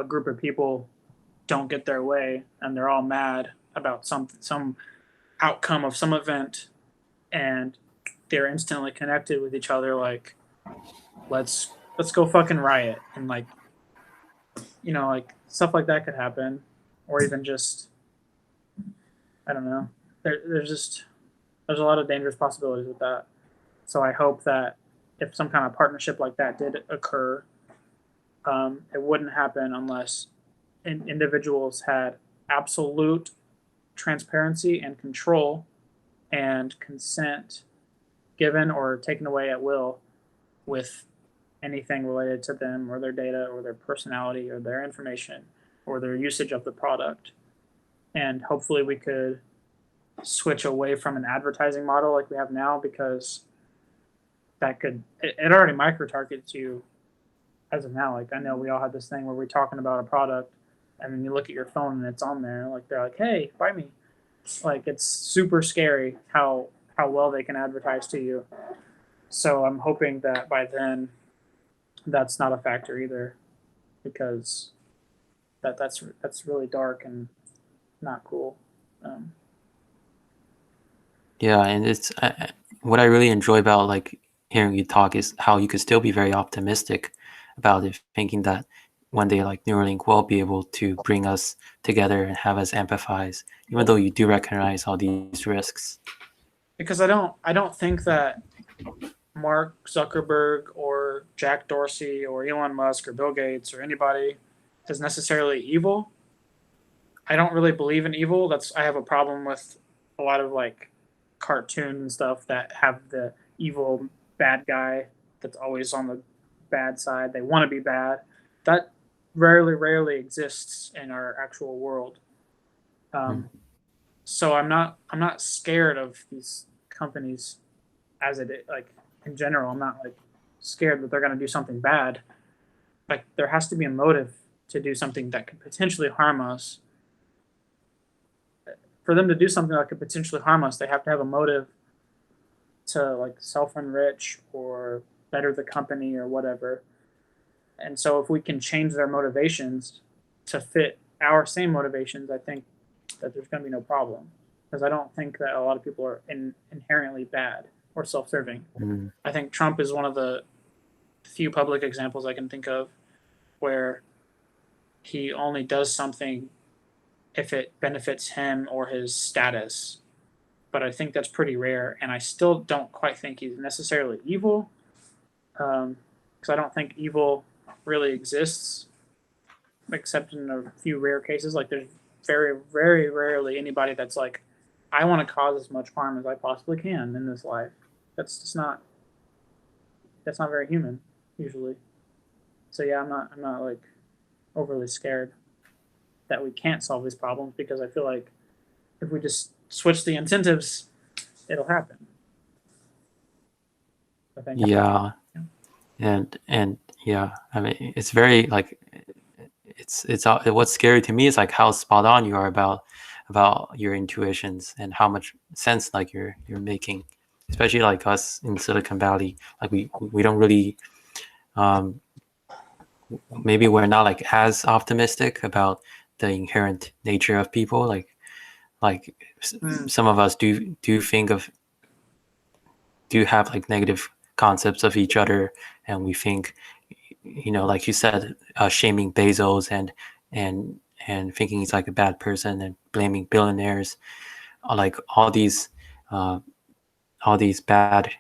group of people don't get their way and they're all mad about some outcome of some event, and they're instantly connected with each other, like, let's go fucking riot, and like, you know, like stuff like that could happen. Or even just, I don't know, there's a lot of dangerous possibilities with that. So I hope that if some kind of partnership like that did occur, it wouldn't happen unless individuals had absolute transparency and control and consent given or taken away at will with anything related to them or their data or their personality or their information or their usage of the product. And hopefully we could switch away from an advertising model like we have now, because that could, it already micro targets you as of now. Like, I know we all had this thing where we're talking about a product and then you look at your phone and it's on there. Like, they're like, hey, buy me. Like, it's super scary how well they can advertise to you. So I'm hoping that by then that's not a factor either, because that's really dark and not cool. Yeah, and it's what I really enjoy about like hearing you talk is how you could still be very optimistic about it, thinking that one day like Neuralink will be able to bring us together and have us empathize, even though you do recognize all these risks. Because I don't think that Mark Zuckerberg or Jack Dorsey or Elon Musk or Bill Gates or anybody is necessarily evil. I don't really believe in evil. I have a problem with a lot of like cartoon and stuff that have the evil bad guy that's always on the bad side. They want to be bad. That rarely exists in our actual world. So I'm not scared of these companies as it is, like in general. I'm not like scared that they're going to do something bad. Like, there has to be a motive to do something that could potentially harm us. For them to do something that could potentially harm us, they have to have a motive to like self-enrich or better the company or whatever. And so if we can change their motivations to fit our same motivations, I think that there's going to be no problem. Because I don't think that a lot of people are inherently bad or self-serving. I think Trump is one of the few public examples I can think of where he only does something if it benefits him or his status. But I think that's pretty rare, and I still don't quite think he's necessarily evil, because I don't think evil really exists, except in a few rare cases. Like, there's very, very rarely anybody that's like, I want to cause as much harm as I possibly can in this life. That's just not. That's not very human, usually. So yeah, I'm not like overly scared that we can't solve these problems, because I feel like if we just switch the incentives, it'll happen. I think. Yeah. And yeah, I mean, it's very like it's what's scary to me is like how spot on you are about your intuitions and how much sense like you're making, especially like us in Silicon Valley. Like we don't really maybe we're not like as optimistic about the inherent nature of people. Like some of us do have like negative concepts of each other, and we think, like you said, shaming Bezos and thinking he's like a bad person and blaming billionaires, like all these bad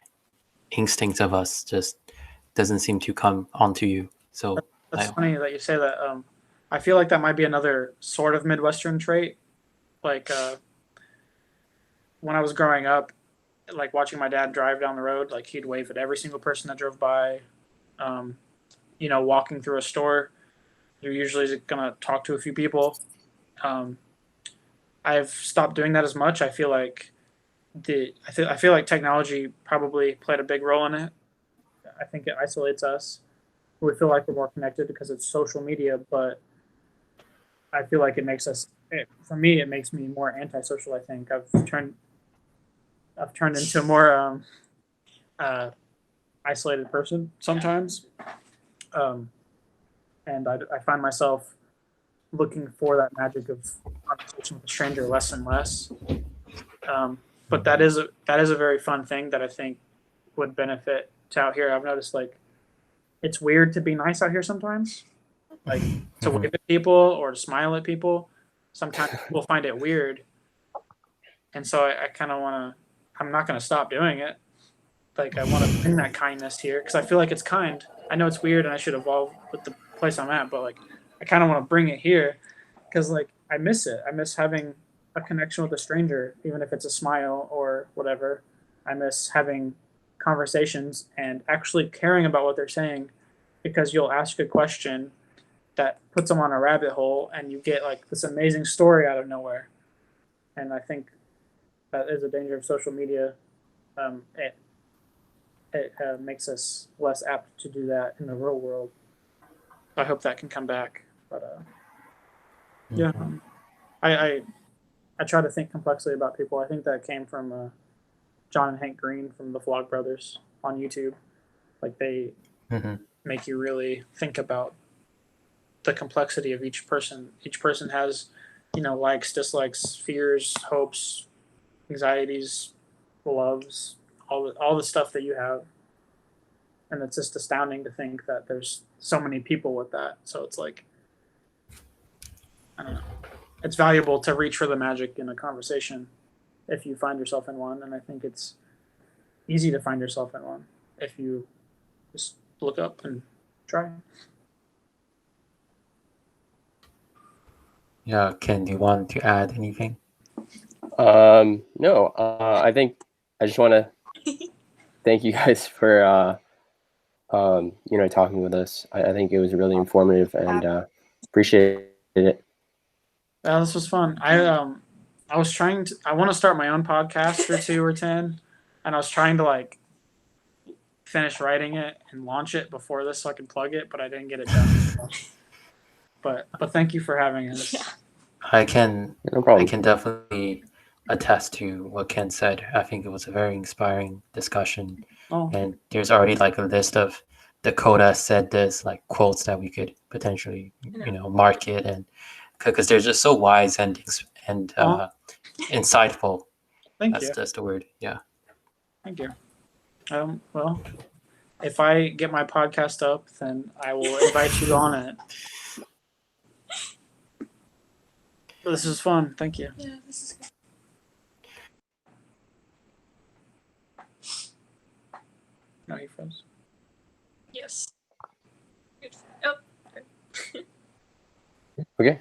instincts of us just doesn't seem to come onto you. So that's funny that you say that. I feel like that might be another sort of Midwestern trait. Like when I was growing up, like watching my dad drive down the road, like he'd wave at every single person that drove by. Walking through a store, you're usually gonna talk to a few people. I've stopped doing that as much. I feel like technology probably played a big role in it. I think it isolates us. We feel like we're more connected because it's social media, but I feel like it makes me more antisocial. I think I've turned into a more isolated person sometimes, and I find myself looking for that magic of conversation with a stranger less and less. But that is a very fun thing that I think would benefit to out here. I've noticed like it's weird to be nice out here sometimes, like to wave at people or to smile at people. Sometimes people find it weird, and so I kind of want to. I'm not going to stop doing it. Like I want to bring that kindness here because I feel like it's kind. I know it's weird and I should evolve with the place I'm at, but like I kind of want to bring it here because like I miss it. I miss having a connection with a stranger, even if it's a smile or whatever. I miss having conversations and actually caring about what they're saying, because you'll ask a question that puts them on a rabbit hole and you get like this amazing story out of nowhere. And I think that is a danger of social media. It makes us less apt to do that in the real world. I hope that can come back. But yeah, I try to think complexly about people. I think that came from John and Hank Green from the Vlog Brothers on YouTube. Like they make you really think about the complexity of each person. Each person has, likes, dislikes, fears, hopes, anxieties, loves, all the stuff that you have. And it's just astounding to think that there's so many people with that. So it's like, I don't know. It's valuable to reach for the magic in a conversation if you find yourself in one. And I think it's easy to find yourself in one if you just look up and try. Yeah, Ken, do you want to add anything? No, I think I just want to thank you guys for talking with us. I think it was really informative and appreciate it. Yeah, this was fun. I was trying to. I want to start my own podcast for 2 or 10, and I was trying to like finish writing it and launch it before this so I could plug it, but I didn't get it done. But thank you for having us. Yeah. I can No problem. I can definitely attest to what Ken said. I think it was a very inspiring discussion. Oh, And there's already like a list of Dakota said this, like quotes that we could potentially, market, and because they're just so wise and insightful. thank you. That's the word. Yeah. Thank you. Well, if I get my podcast up, then I will invite you on it. This is fun. Thank you. Yeah, this is good. No, he froze. Yes. Good. Oh. Okay.